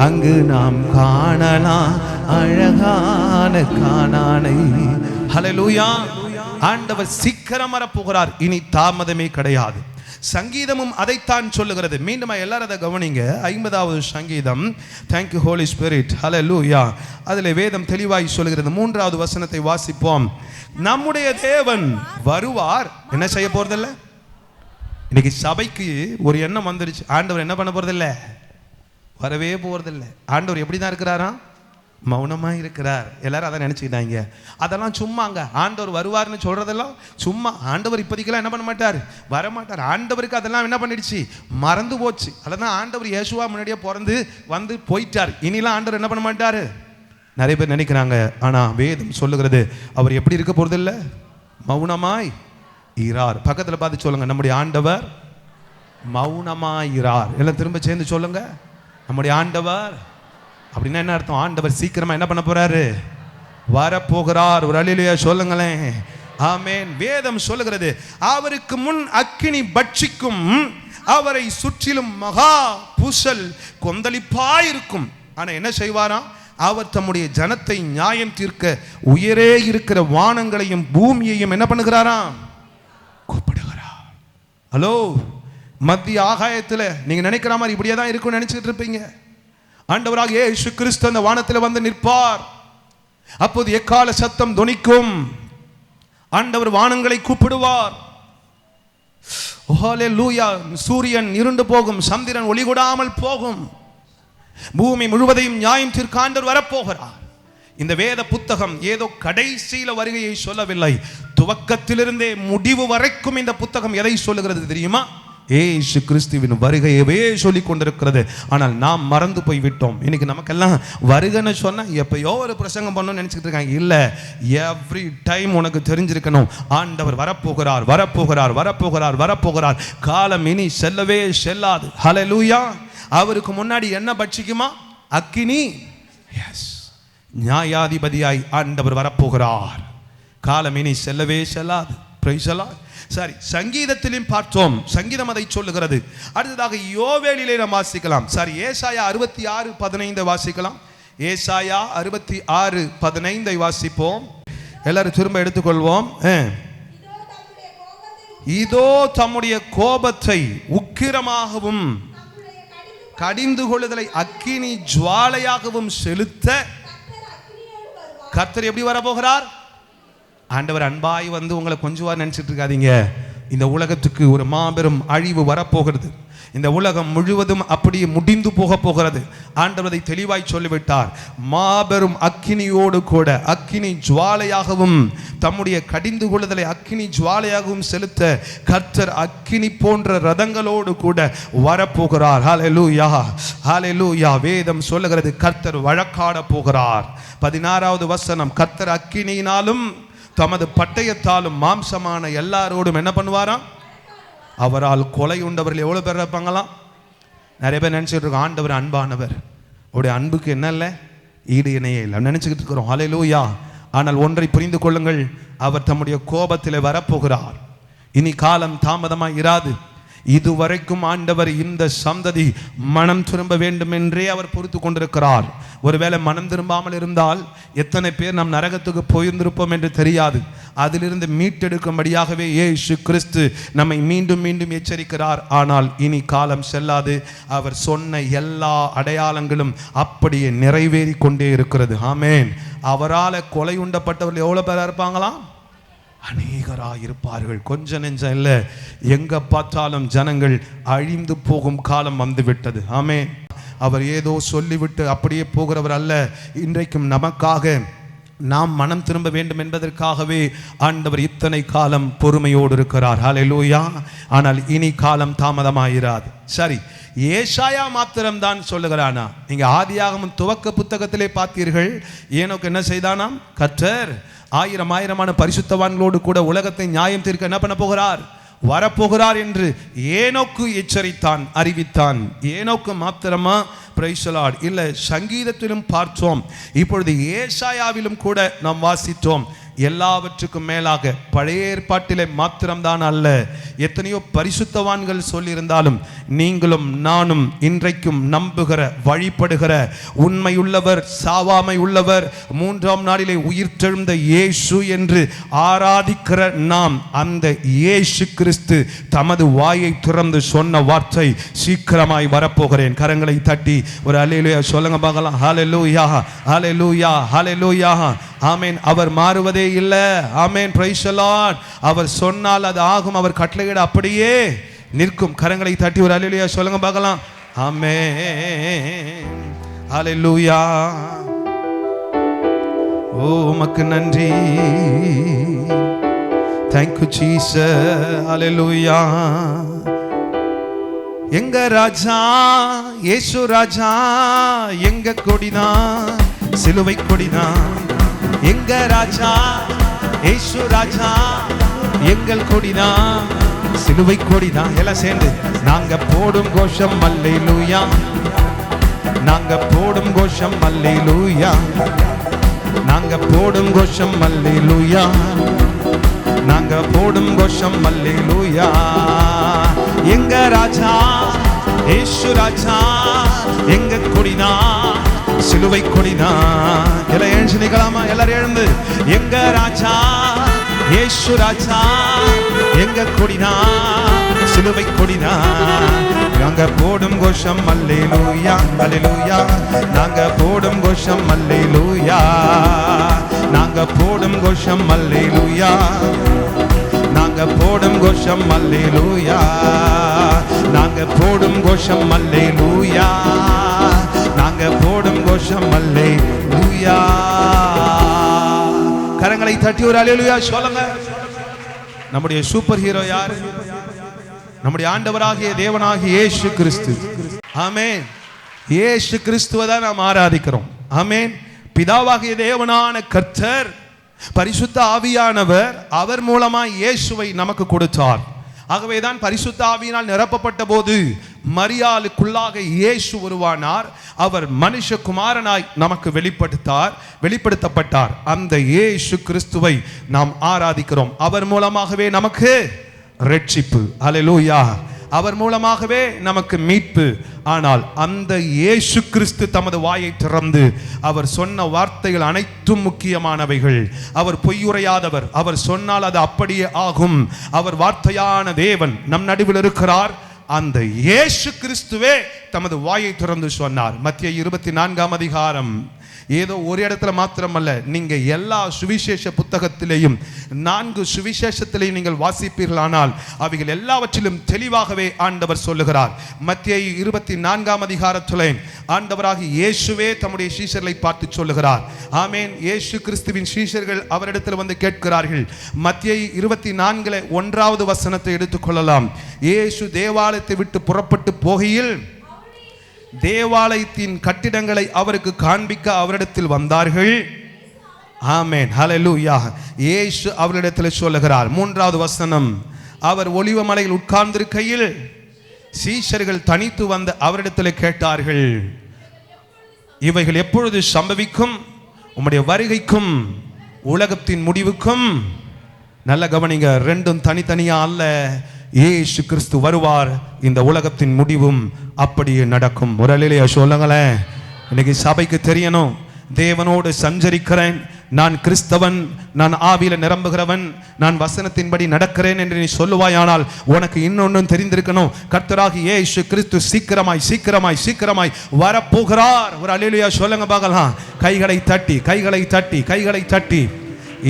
அங்கு நாம் காணலாம் அழகான கானானை. ஹல்லேலூயா. ஆண்டவர் சீக்கிரம் வரப்போகிறார், இனி தாமதமே கிடையாது. சங்கீதமும் அதைத்தான் சொல்லுகிறது. மீண்டும் எல்லாரும் அதை கவனிங்க. 50வது சங்கீதம். Thank you holy spirit. ஹல்லேலூயா. அதில் வேதம் தெளிவாய் சொல்லுகிறது. 3வது வசனத்தை வாசிப்போம். நம்முடைய தேவன் வருவார். என்ன செய்ய போறதில்லை? இன்னைக்கு சபைக்கு ஒரு எண்ணம் வந்துருச்சு, ஆண்டவர் என்ன பண்ண போறதில்லை, வரவே போறதில்லை. ஆண்டவர் எப்படி தான் இருக்கிறாரா? மௌனமா இருக்கிறார். எல்லாரும் அதை நினைச்சுக்கிட்டாங்க. அதெல்லாம் சும்மாங்க. ஆண்டவர் வருவார்னு சொல்றதெல்லாம் சும்மா. ஆண்டவர் இப்போதைக்கெல்லாம் என்ன பண்ண மாட்டார், வரமாட்டார். ஆண்டவருக்கு அதெல்லாம் என்ன பண்ணிடுச்சு, மறந்து போச்சு. அதெல்லாம் ஆண்டவர் இயேசுவா முன்னாடியே பிறந்து வந்து போயிட்டார். இனிலாம் ஆண்டவர் என்ன பண்ண மாட்டாரு. நிறைய பேர் நினைக்கிறாங்க. ஆனா வேதம் சொல்லுகிறது அவர் எப்படி இருக்க போறது இல்லை, மௌனமாய் இரார். பக்கத்துல பார்த்து சொல்லுங்க, நம்முடைய ஆண்டவர் மௌனமாய் இரார். எல்லாம் திரும்ப சேர்ந்து சொல்லுங்க, நம்முடைய ஆண்டவர். அப்படின்னா என்ன அர்த்தம்? ஆண்டவர் சீக்கிரமா என்ன பண்ண போறாரு, வரப்போகிறார். ஒரு அல்லேலூயா சொல்லுங்களேன். ஆமென். வேதம் சொல்லுகிறது அவருக்கு முன் அக்கினி பட்சிக்கும், அவரை சுற்றிலும் மகா பூசல் கொந்தளிப்பாயிருக்கும். ஆனா என்ன செய்வாராம், அவர் தம்முடைய ஜனத்தை நியாயம் தீர்க்க உயரே இருக்கிற வானங்களையும் பூமியையும் என்ன பண்ணுகிறாராம், கூப்பிடுகிறார். ஹலோ, மத்திய ஆகாயத்துல நீங்க நினைக்கிற மாதிரி இப்படியே தான் இருக்கும்னு நினைச்சிட்டு இருப்பீங்க. ஆண்டவராக இயேசு கிறிஸ்து அந்த வானத்தில் வந்து நிற்பார். அப்போது எக்கால சத்தம் தொனிக்கும். ஆண்டவர் வானங்களை கூப்பிடுவார். ஹல்லேலூயா. சூரியன் இருண்டு போகும், சந்திரன் ஒளி கொடாமல் போகும். பூமி முழுவதையும் நியாயம் தீர்க்க ஆண்டவர் வரப்போகிறார். இந்த வேத புத்தகம் ஏதோ கடைசியில வருகையை சொல்லவில்லை, துவக்கத்திலிருந்தே முடிவு வரைக்கும் இந்த புத்தகம் எதை சொல்லுகிறது தெரியுமா? ஏசு கிறிஸ்துவின் வருகையவே சொல்லி கொண்டிருக்கிறது. ஆனால் நாம் மறந்து போய் விட்டோம். இன்னைக்கு நமக்கெல்லாம் வருகைன்னு சொன்னா எப்பயோ ஒரு பிரசங்கம் பண்ணணும்னு நினைச்சிட்டு இருக்காங்க. இல்ல, எவ்ரி டைம் உனக்கு தெரிஞ்சிருக்கணும், ஆண்டவர் வரப்போகிறார், வரப்போகிறார், வரப்போகிறார், வரப்போகிறார். காலம் இனி செல்லவே செல்லாது. ஹல்லேலூயா. அவருக்கு முன்னாடி என்ன பட்சிக்குமா, அக்கினி. எஸ், நியாயாதிபதியாய் ஆண்டவர் வரப்போகிறார். காலம் இனி செல்லவே செல்லாது. Price the Lord. சரி, சங்கீதத்திலும் பார்த்தோம், சங்கீதம் அதை சொல்லுகிறது. அடுத்ததாக யோவேலிலே நாம் வாசிக்கலாம். சரி, ஏசாயா 66:15 வாசிக்கலாம். ஏசாயா 66:15 வாசிப்போம். எல்லாரும் திரும்ப எடுத்துக்கொள்வோம். இதோ தம்முடைய கோபத்தை உக்கிரமாகவும் கடிந்து கொள்ளுதலை அக்கினி ஜுவாலையாகவும் செலுத்த கர்த்தர் எப்படி வரப்போகிறார்? ஆண்டவர் அன்பாய் வந்து உங்களை கொஞ்சம் நினைச்சிட்டு இருக்காதீங்க. இந்த உலகத்துக்கு ஒரு மாபெரும் அழிவு வரப்போகிறது. இந்த உலகம் முழுவதும் அப்படியே முடிந்து போக போகிறது. ஆண்டவர் அதை தெளிவாய் சொல்லிவிட்டார். மாபெரும் அக்கினியோடு கூட அக்கினி ஜுவாலையாகவும் தம்முடைய கடிந்து கொள்ளுதலை அக்கினி ஜுவாலையாகவும் செலுத்த கர்த்தர் அக்கினி போன்ற ரதங்களோடு கூட வரப்போகிறார். ஹல்லேலூயா, ஹல்லேலூயா. வேதம் சொல்லுகிறது கர்த்தர் வழக்காட போகிறார். 16வது வசனம், கர்த்தர் அக்கினியினாலும் தமது பட்டயத்தாலும் மாம்சமான எல்லாரோடும் என்ன பண்ணுவாராம், அவரால் கொலை உண்டவர்கள் எவ்வளவு பேர் இருப்பாங்களாம்? நிறைய பேர் நினைச்சிட்டு இருக்கோம் ஆண்டவர் அன்பானவர், அவருடைய அன்புக்கு என்ன இல்லை, ஈடு இணையே இல்லை நினைச்சுக்கிட்டு இருக்கிறோம். ஹல்லேலூயா. ஆனால் ஒன்றை புரிந்து கொள்ளுங்கள், அவர் தம்முடைய கோபத்திலே வரப்போகிறார். இனி காலம் தாமதமாய் இராது. இதுவரைக்கும் ஆண்டவர் இந்த சந்ததி மனம் திரும்ப வேண்டும் என்றே அவர் பொறுத்து கொண்டிருக்கிறார். ஒருவேளை மனம் திரும்பாமல் இருந்தால் எத்தனை பேர் நம் நரகத்துக்கு போயிருந்திருப்போம் என்று தெரியாது. அதிலிருந்து மீட்டெடுக்கும்படியாகவே இயேசு கிறிஸ்து நம்மை மீண்டும் மீண்டும் எச்சரிக்கிறார். ஆனால் இனி காலம் செல்லாது. அவர் சொன்ன எல்லா அடையாளங்களும் அப்படியே நிறைவேறி கொண்டே இருக்கிறது. ஆமென். அவரால் கொலை உண்டப்பட்டவர்கள் எவ்வளோ பேராக இருப்பாங்களாம்? அநேகராக இருப்பார்கள். கொஞ்ச நெஞ்சம் இல்லை. எங்கே பார்த்தாலும் ஜனங்கள் அழிந்து போகும் காலம் வந்துவிட்டது. ஆமென். அவர் ஏதோ சொல்லிவிட்டு அப்படியே போகிறவர் அல்ல. இன்றைக்கும் நமக்காக நாம் மனம் திரும்ப வேண்டும் என்பதற்காகவே ஆண்டவர் இத்தனை காலம் பொறுமையோடு இருக்கிறார். ஹல்லேலூயா. ஆனால் இனி காலம் தாமதமாயிராது. சரி, ஏசாயா மாத்திரம்தான் சொல்லுகிறானா? நீங்க ஆதியாகமம் துவக்க புத்தகத்திலே பார்த்தீர்கள். ஏனோக்கு என்ன செய்தானாம்? கர்த்தர் ஆயிரமான பரிசுத்தவான்களோடு கூட உலகத்தை நியாயம் தீர்க்க என்ன பண்ண போகிறார்? வரப்போகிறார் என்று ஏனோக்கு எச்சரித்தான், அறிவித்தான். ஏனோக்கு மாத்திரமா? Price the Lord. இல்லை, சங்கீதத்திலும் பார்த்தோம், இப்பொழுது ஏசாயாவிலும் கூட நாம் வாசித்தோம். எல்லாவற்றுக்கும் மேலாக பழைய ஏற்பாட்டிலே மாத்திரம்தான் அல்ல, எத்தனையோ பரிசுத்தவான்கள் சொல்லியிருந்தாலும் நீங்களும் நானும் இன்றைக்கும் நம்புகிற, வழிபடுகிற, உண்மையுள்ளவர், சாவாமை உள்ளவர், மூன்றாம் நாளிலே உயிர்த்தெழுந்த இயேசு என்று ஆராதிக்கிற நாம், அந்த இயேசு கிறிஸ்து தமது வாயை திறந்து சொன்ன வார்த்தை, சீக்கிரமாய் வரப்போகிறேன். கரங்களை தட்டி ஒரு அல்லேலூயா சொல்லுங்க பார்க்கலாம். ஹல்லேலூயா, ஹல்லேலூயா, ஹல்லேலூயா. ஆமென். அவர் மாறுவதே இல்லை. ஆமென். Price the Lord. அவர் சொன்னால் அது ஆகும். அவர் கட்டளையிட அப்படியே நிற்கும். கரங்களை தட்டி ஒரு அல்லேலூயா சொல்லுங்க பார்க்கலாம். ஆமென். ஹல்லேலூயா. ஓ உமக்கு நன்றி. Thank you Jesus. ஹல்லேலூயா. எங்க ராஜா இயேசு ராஜா, எங்க கொடிதான் சிலுவை கொடிதான். எங்க ராஜா இயேசு ராஜா, எங்கள் கொடிதான் சிலுவை கொடிதான். எல்லாம் சேர்ந்து நாங்க போடும் கோஷம் அல்லேலூயா, நாங்க போடும் கோஷம் அல்லேலூயா, நாங்க போடும் கோஷம் அல்லேலூயா, நாங்க போடும் கோஷம் அல்லேலூயா. எங்க ராஜா இயேசு ராஜா, எங்க கொடிதான் சிலுவை கொடிதான். எல்லாம் எழுந்து நிக்கலாமா? எல்லாரும் எழுந்து. எங்க ராஜா இயேசு ராஜா, எங்க கொடிதான் சிலுவை கொடிதான். நாங்க போடும் கோஷம் அல்லேலூயா, அல்லேலூயா, நாங்க போடும் கோஷம் அல்லேலூயா, நாங்க போடும் கோஷம் அல்லேலூயா, நாங்க போடும் கோஷம் அல்லேலூயா, நாங்க போடும் கோஷம் அல்லேலூயா, நாங்க போடும் கோஷம் அல்லேலூயா. கரங்களை தட்டி ஒரு அல்லேலூயா சொல்லுங்க. நம்முடைய சூப்பர் ஹீரோ யார்? நம்முடைய ஆண்டவராகிய தேவனாகிய இயேசு கிறிஸ்து. ஆமென். இயேசு கிறிஸ்துவை தான் நாம் ஆராதிக்கிறோம். ஆமென். பிதாவாகிய தேவனான கர்த்தர், பரிசுத்த ஆவியானவர், அவர் மூலமா இயேசுவை நமக்கு கொடுத்தார். ஆகவேதான் பரிசுத்த ஆவியினால் நிரப்பப்பட்ட போது மரியாளுக்குள்ளாக இயேசு உருவானார். அவர் மனுஷகுமாரனாய் நமக்கு வெளிப்படுத்தப்பட்டார். அந்த இயேசு கிறிஸ்துவை நாம் ஆராதிக்கிறோம். அவர் மூலமாகவே நமக்கு ரட்சிப்பு. அல்லேலூயா. அவர் மூலமாகவே நமக்கு மீட்பு. ஆனால் அந்த இயேசு கிறிஸ்து தமது வாயை திறந்து அவர் சொன்ன வார்த்தைகள் அனைத்தும் முக்கியமானவைகள். அவர் பொய்யுரையாதவர். அவர் சொன்னால் அது அப்படியே ஆகும். அவர் வார்த்தையான தேவன் நம் நடுவில் இருக்கிறார். அந்த இயேசு கிறிஸ்துவே தமது வாயை திறந்து சொன்னார். மத்திய 24ஆம் அதிகாரம். ஏதோ ஒரு இடத்துல மாத்திரமல்ல, நீங்க எல்லா சுவிசேஷ புத்தகத்திலேயும் 4 சுவிசேஷத்திலேயும் நீங்கள் வாசிப்பீர்களானால் அவைகள் எல்லாவற்றிலும் தெளிவாகவே ஆண்டவர் சொல்லுகிறார். மத்திய 24ஆம் அதிகாரத்திலே ஆண்டவராகிய இயேசுவே தம்முடைய சீஷர்களை பார்த்து சொல்லுகிறார். ஆமென். இயேசு கிறிஸ்துவின் சீஷர்கள் அவரிடத்தில் வந்து கேட்கிறார்கள். மத்திய 24 1வது வசனத்தை எடுத்துக்கொள்ளலாம். இயேசு தேவாலயத்தை விட்டு புறப்பட்டு போகையில் தேவாலயத்தின் கட்டிடங்களை அவருக்கு காண்பிக்க அவரிடத்தில் வந்தார்கள். ஆமென். ஹல்லேலூயா. இயேசு அவரிடத்தில் சொல்லுகிறார். 3வது வசனம். அவர் ஒலிவ மலையில் உட்கார்ந்திருக்கையில் சீஷர்கள் தனித்து வந்து அவரிடத்தில் கேட்டார்கள், இவைகள் எப்பொழுது சம்பவிக்கும்? உம்முடைய வருகைக்கும் உலகத்தின் முடிவுக்கும். நல்ல கவனிங்க, ரெண்டும் தனித்தனியா அல்ல. இயேசு கிறிஸ்து வருவார், இந்த உலகத்தின் முடிவும் அப்படியே நடக்கும். ஒரு அல்லேலூயா சொல்லுங்களேன். இன்னைக்கு சபைக்கு தெரியணும், தேவனோடு சஞ்சரிக்கிறேன், நான் கிறிஸ்தவன், நான் ஆவியில நிரம்புகிறவன், நான் வசனத்தின்படி நடக்கிறேன் என்று நீ சொல்லுவாயானால் உனக்கு இன்னொன்றும் தெரிந்திருக்கணும். கர்த்தராகிய இயேசு கிறிஸ்து சீக்கிரமாய் சீக்கிரமாய் சீக்கிரமாய் வரப்போகிறார். ஒரு அல்லேலூயா சொல்லுங்க பார்க்கலாம். கைகளை தட்டி கைகளை தட்டி கைகளை தட்டி.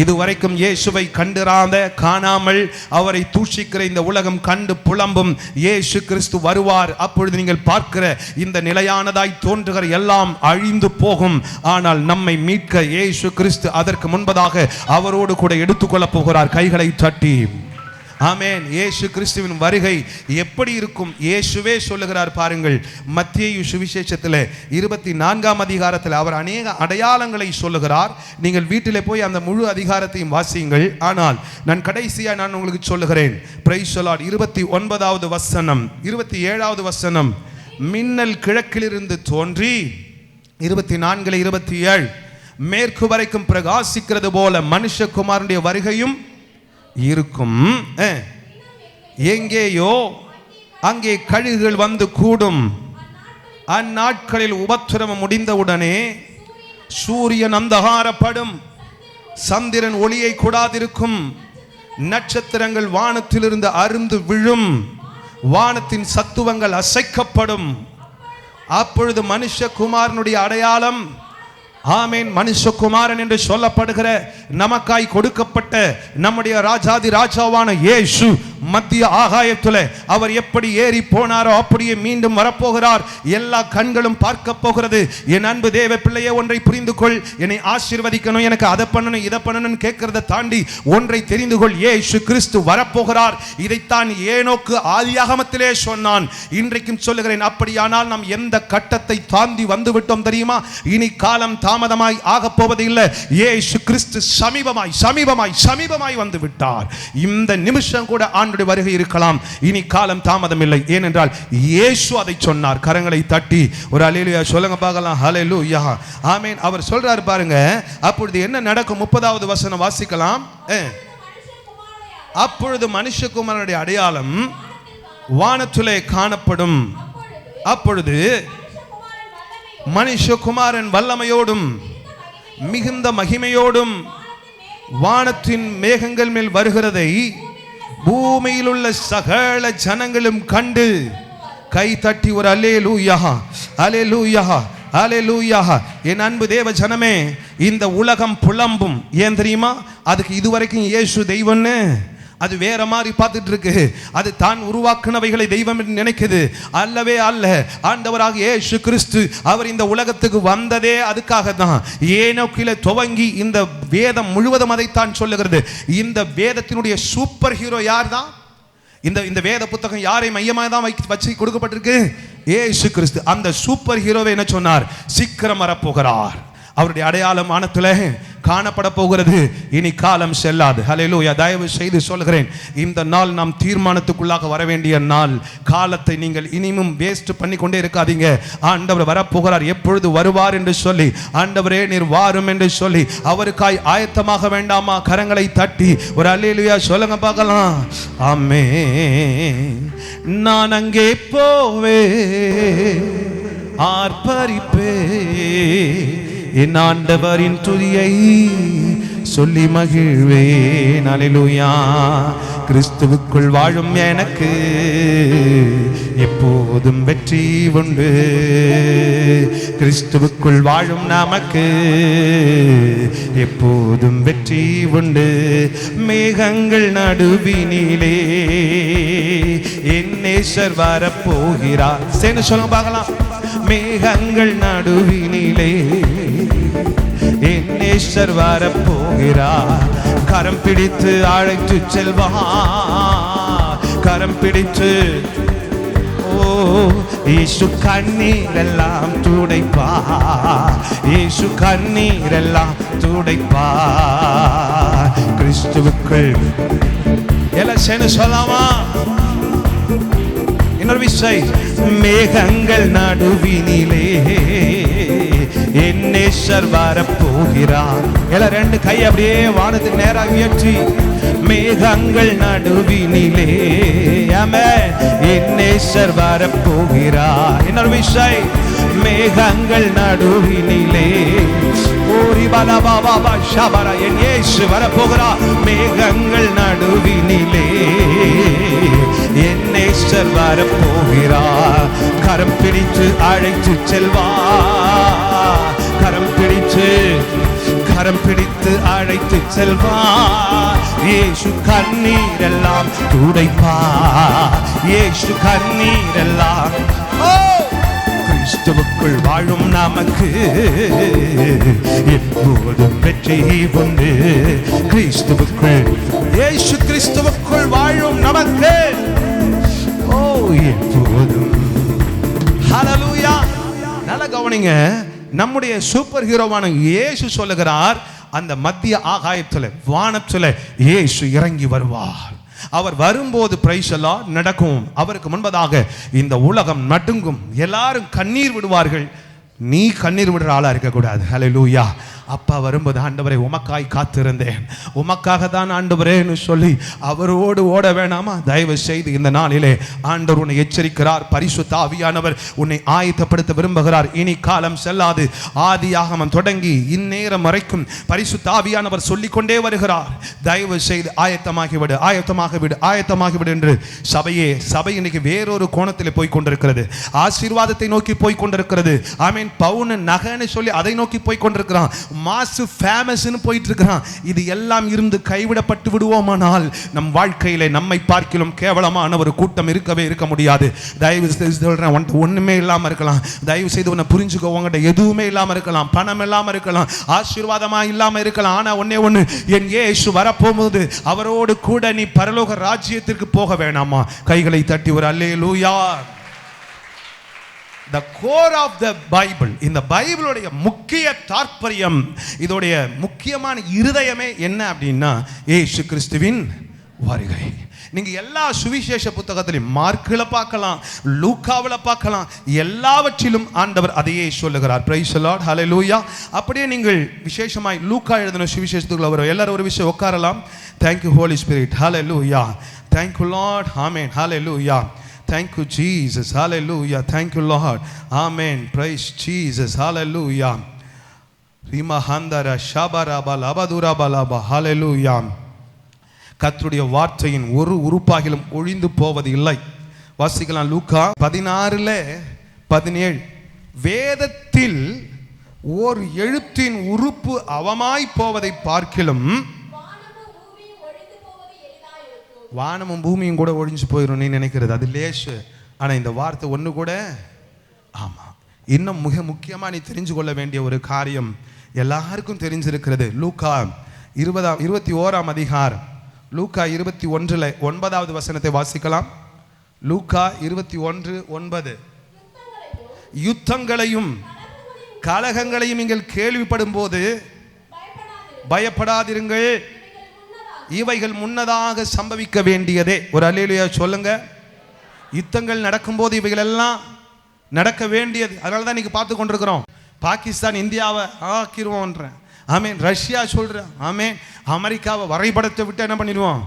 இதுவரைக்கும் இயேசுவை கண்டிராத, காணாமல் அவரை தூஷிக்கிற இந்த உலகம் கண்டு புலம்பும். இயேசு கிறிஸ்து வருவார். அப்பொழுது நீங்கள் பார்க்கிற இந்த நிலையானதாய் தோன்றுகிற எல்லாம் அழிந்து போகும். ஆனால் நம்மை மீட்க இயேசு கிறிஸ்து அதற்கு முன்பதாக அவரோடு கூட எடுத்துக்கொள்ளப் போகிறார். கைகளை தட்டி ஆமென். இயேசு கிறிஸ்துவின் வருகை எப்படி இருக்கும்? இயேசுவே சொல்லுகிறார் பாருங்கள். மத்தேயு சுவிசேஷத்தில் 24ஆம் அதிகாரத்தில் அவர் அநேக அடையாளங்களை சொல்லுகிறார். நீங்கள் வீட்டிலே போய் அந்த முழு அதிகாரத்தையும் வாசியுங்கள். ஆனால் நான் கடைசியாக நான் உங்களுக்கு சொல்லுகிறேன். Price the Lord. 29வது வசனம், 27வது வசனம். மின்னல் கிழக்கிலிருந்து தோன்றி 24:27 மேற்கு வரைக்கும் பிரகாசிக்கிறது போல மனுஷகுமாரனுடைய வருகையும் இருக்கும். எங்கேயோ அங்கே கழுகுகள் வந்து கூடும். அந்நாட்களில் உபத்திரவம் முடிந்தவுடனே சூரியன் அந்தகாரப்படும், சந்திரன் ஒளியை கூடாதிருக்கும், நட்சத்திரங்கள் வானத்திலிருந்து அருந்து விழும், வானத்தின் சத்துவங்கள் அசைக்கப்படும். அப்பொழுது மனுஷகுமாரனுடைய அடையாளம், ஆமேன், மனுஷகுமாரன் என்று சொல்லப்படுகிற நமக்காய் கொடுக்கப்பட்ட நம்முடைய ராஜாதி ராஜாவான இயேசு மத்திய ஆகாயத்தில் அவர் எப்படி ஏறி போனாரோ அப்படியே மீண்டும் வரப்போகிறார். எல்லா கண்களும் பார்க்க போகிறது. என் அன்பு தேவ பிள்ளையே, ஒன்றை புரிந்து கொள். என்னை ஆசீர்வதிக்கணும், எனக்கு அதை பண்ணணும் இதை பண்ணணும் கேட்கிறத தாண்டி ஒன்றை தெரிந்து கொள். இயேசு கிறிஸ்து வரப்போகிறார். இதைத்தான் ஏனோக்கு ஆதியாகமத்திலே சொன்னான். இன்றைக்கும் சொல்லுகிறேன். அப்படியானால் நாம் எந்த கட்டத்தை தாண்டி வந்து விட்டோம் தெரியுமா? இனி காலம் தாமதமாய் ஆக போவது இல்லை. இயேசு கிறிஸ்து சமீபமாய் சமீபமாய் சமீபமாய் வந்து விட்டார். இந்த நிமிஷம் கூட ஆண்டுடைய வருகை இருக்கலாம். இனி காலம் தாமதம் இல்லை. ஏனென்றால் இயேசு அதை சொன்னார். கரங்களை தட்டி ஒரு அல்லேலூயா சொல்லுங்க பார்க்கலாம். ஹல்லேலூயா ஆமென். அவர் சொல்றாரு பாருங்க. அப்பொழுது என்ன நடக்கும்? 30வது வசனம் வாசிக்கலாம். அப்பொழுது மனுஷகுமாரனுடைய அடையாளம் வானத்திலே காணப்படும். அப்பொழுது மனுஷகுமாரன் வல்லமையோடும் மிகுந்த மகிமையோடும் வானத்தின் மேகங்கள் மேல் வருகிறதை பூமியில் உள்ள சகல ஜனங்களும் கண்டு கை தட்டி ஒரு அல்லேலூயா அல்லேலூயா அல்லேலூயா. என் அன்பு தேவ ஜனமே, இந்த உலகம் புலம்பும். ஏன் தெரியுமா? அதுக்கு இதுவரைக்கும் இயேசு தெய்வம்னு அது வேற மாதிரி பார்த்துட்டு இருக்கு. அது தான் உருவாக்குனவைகளை தெய்வம் என்று நினைக்குது. அல்லவே அல்ல. ஆண்டவராக இயேசு கிறிஸ்து அவர் இந்த உலகத்துக்கு வந்ததே அதுக்காக தான். ஏனோக்கில துவங்கி இந்த வேதம் முழுவதும் அதைத்தான் சொல்லுகிறது. இந்த வேதத்தினுடைய சூப்பர் ஹீரோ யார் தான்? இந்த வேத புத்தகம் யாரை மையமாக தான் வச்சு கொடுக்கப்பட்டிருக்கு? இயேசு கிறிஸ்து. அந்த சூப்பர் ஹீரோவை என்ன சொன்னார்? சீக்கிரம் வரப்போகிறார். அவருடைய அடையாளம் வானத்திலே காணப்பட போகிறது. இனி காலம் செல்லாது. ஹல்லேலூயா. தயவு செய்து சொல்கிறேன், இந்த நாள் நாம் தீர்மானத்துக்குள்ளாக வர வேண்டிய நாள். காலத்தை நீங்கள் இனிமும் வேஸ்ட் பண்ணி கொண்டே இருக்காதீங்க. ஆண்டவர் வரப்போகிறார். எப்பொழுது வருவார் என்று சொல்லி, ஆண்டவரே நீர் வாரும் என்று சொல்லி அவருக்காய் ஆயத்தமாக வேண்டாமா? கரங்களை தட்டி ஒரு அல்லேலூயா சொல்லுங்க பார்க்கலாம். ஆமென். நான் அங்கே போவே ஆர்ப்பரிப்பே, என் ஆண்டவரின் துதியை சொல்லி மகிழ்வேன். அல்லேலூயா. கிறிஸ்துவுக்குள் வாழும் எனக்கு எப்போதும் வெற்றி உண்டு. கிறிஸ்துவுக்குள் வாழும் நமக்கு எப்போதும் வெற்றி உண்டு. மேகங்கள் நடுவினிலே என் நேசர் வரப்போகிறார். சேர்ந்து சொல்லுங்க பார்க்கலாம். மேகங்கள் நடுவினிலே என் நேசர் வரப்போகிறார். கரம் பிடித்து அழைத்து செல்வார். கரம் பிடித்து இயேசு கண்ணீரெல்லாம் துடைப்பார். இயேசு கண்ணீரெல்லாம் துடைப்பார். கிறிஸ்துவுக்குள் எல்லாம் சேர்ந்து சொல்லாமா? இன்னொரு விஷயம். மேகங்கள் நடுவினிலே என் நேசர் வரப்போகிறார். எல்லாம் ரெண்டு கை அப்படியே வானத்துக்கு நேராக உயர்த்தி, மேகங்கள் நடுவினிலே ஆமென் என் நேசர் வரப்போகிறார். இன்னொரு விஷயம். மேகங்கள் நடுவினிலே என் இயேசு வரப்போகிறார். மேகங்கள் நடுவினிலே என் நேசர் வரப்போகிறார். கரம் பிடித்து அழைத்து செல்வார். கரம் பிடித்து அழைத்து செல்வார். இயேசு கண்ணீரெல்லாம் துடைப்பார். இயேசு கண்ணீரெல்லாம் கிறிஸ்துவுக்குள் வாழும் நமக்கு எப்போதும் வெற்றி உண்டு. கிறிஸ்துவுக்குள், இயேசு கிறிஸ்துவுக்குள் வாழும் நமக்கு எப்போதும். ஹல்லேலூயா. நல்ல கவனிங்க. நம்முடைய சூப்பர் ஹீரோவான இயேசு சொல்லுகிறார், அந்த மத்திய ஆகாயத்தில் வானத்தில் இயேசு இறங்கி வருவார். அவர் வரும்போது பிரைஸ் எல்லாம் நடக்கும். அவருக்கு முன்பதாக இந்த உலகம் நடுங்கும். எல்லாரும் கண்ணீர் விடுவார்கள். நீ கண்ணீர் விடுற ஆளா இருக்கக்கூடாது. ஹல்லேலூயா. அப்பா வரும்போது, ஆண்டவரே உமக்காய் காத்திருந்தேன், உமக்காக தான் ஆண்டவரேன்னு சொல்லி அவரோடு ஓட வேணாமா? தயவு செய்து இந்த நாளிலே ஆண்டவர் உன்னை எச்சரிக்கிறார். பரிசுத்த ஆவியானவர் உன்னை ஆயத்தப்படுத்த விரும்புகிறார். இனி காலம் செல்லாது. ஆதியாகமம் தொடங்கி இந்நேரம் வரைக்கும் பரிசுத்த ஆவியானவர் சொல்லிக்கொண்டே வருகிறார். தயவு செய்து ஆயத்தமாகிவிடு, ஆயத்தமாகிவிடு, ஆயத்தமாகிவிடு என்று. சபை இன்னைக்கு வேறொரு கோணத்தில் போய் கொண்டிருக்கிறது. ஆசீர்வாதத்தை நோக்கி போய் கொண்டிருக்கிறது. ஆமீன். பவுன் நகைன்னு சொல்லி அதை நோக்கி போய் கொண்டிருக்கிறான். மாசு ஃபேமஸ்னு போயிட்டு இருக்கிறான். இது எல்லாம் இருந்து கைவிடப்பட்டு விடுவோமானால் நம் வாழ்க்கையிலே நம்மை பார்க்கிலும் கேவலமான ஒரு கூட்டம் இருக்க முடியாது. தயவு செய்து சொல்றேன், ஒண்ணுமே இல்லாம இருக்கலாம். தயவு செய்து உன்னை புரிஞ்சுக்கோ. உங்கள்கிட்ட எதுவுமே இல்லாம இருக்கலாம், பணம் இல்லாம இருக்கலாம், ஆசீர்வாதமா இல்லாம இருக்கலாம். ஆனா ஒண்ணு, என் இயேசு வரப்போகும்போது அவரோடு கூட நீ பரலோக ராஜ்யத்திற்கு போக வேணாமா? கைகளை தட்டி ஒரு அல்லேலூயா. The core of the Bible, இந்த பைபிளுடைய முக்கிய தாற்பயம், இதோடைய முக்கியமான இருதயமே என்ன அப்படின்னா இயேசு கிறிஸ்துவின் வருகை. நீங்க எல்லா சுவிசேஷ புத்தகத்திலும் மார்க்கில் பார்க்கலாம், லூக்காவில் பார்க்கலாம், எல்லாவற்றிலும் ஆண்டவர் அதையே சொல்லுகிறார். Praise the lord. ஹல்லேலூயா. அப்படியே நீங்கள் விசேஷமாய் லூக்கா எழுதின சுவிசேஷத்துக்குள்ள வரும். எல்லாரும் ஒரு விஷயம் உட்காரலாம். Thank you Holy Spirit. Hallelujah. Thank you Lord. Amen. Hallelujah. Thank you Jesus. Hallelujah. Thank you Lord. Amen. Praise Jesus. Hallelujah. Rima handara shabara balabadura balaba. Hallelujah. கர்த்தருடைய வார்த்தையின் ஒரு உறுப்பாகிலும் ஒழிந்து போவது இல்லை. வாசிக்கலாம் லூக்கா 16:17. வேதத்தில் ஓர் எழுத்தின் உறுப்பு அவமாய் போவதை பார்க்கிலும் வானமும் பூமியும் கூட ஒழிஞ்சு போயிடும் நீ நினைக்கிறது அது லேசு. ஆனா இந்த வார்த்தை ஒண்ணு கூட ஆமா. இன்னும் மிக முக்கியமா நீ தெரிஞ்சு கொள்ள வேண்டிய ஒரு காரியம் எல்லாருக்கும் தெரிஞ்சிருக்கிறது. லூக்கா 21 அதிகாரம், லூக்கா 21:9 வசனத்தை வாசிக்கலாம். லூக்கா 21:9. யுத்தங்களையும் கலகங்களையும் நீங்கள் கேள்விப்படும் போது பயப்படாதிருங்கள், இவைகள் முன்னதாக சம்பவிக்க வேண்டியதே. ஒரு அல்லேலூயா சொல்லுங்க. யுத்தங்கள் நடக்கும்போது இவைகள் எல்லாம் நடக்க வேண்டியது. அதனால தான் நீங்க பார்த்து கொண்டிருக்கிறோம். பாகிஸ்தான் இந்தியாவை ஆக்கிடுவோன்றேன். ஆமேன். ரஷ்யா சொல்றேன். ஆமேன். அமெரிக்காவை வரைபடத்தை விட்டு என்ன பண்ணிடுவோம்,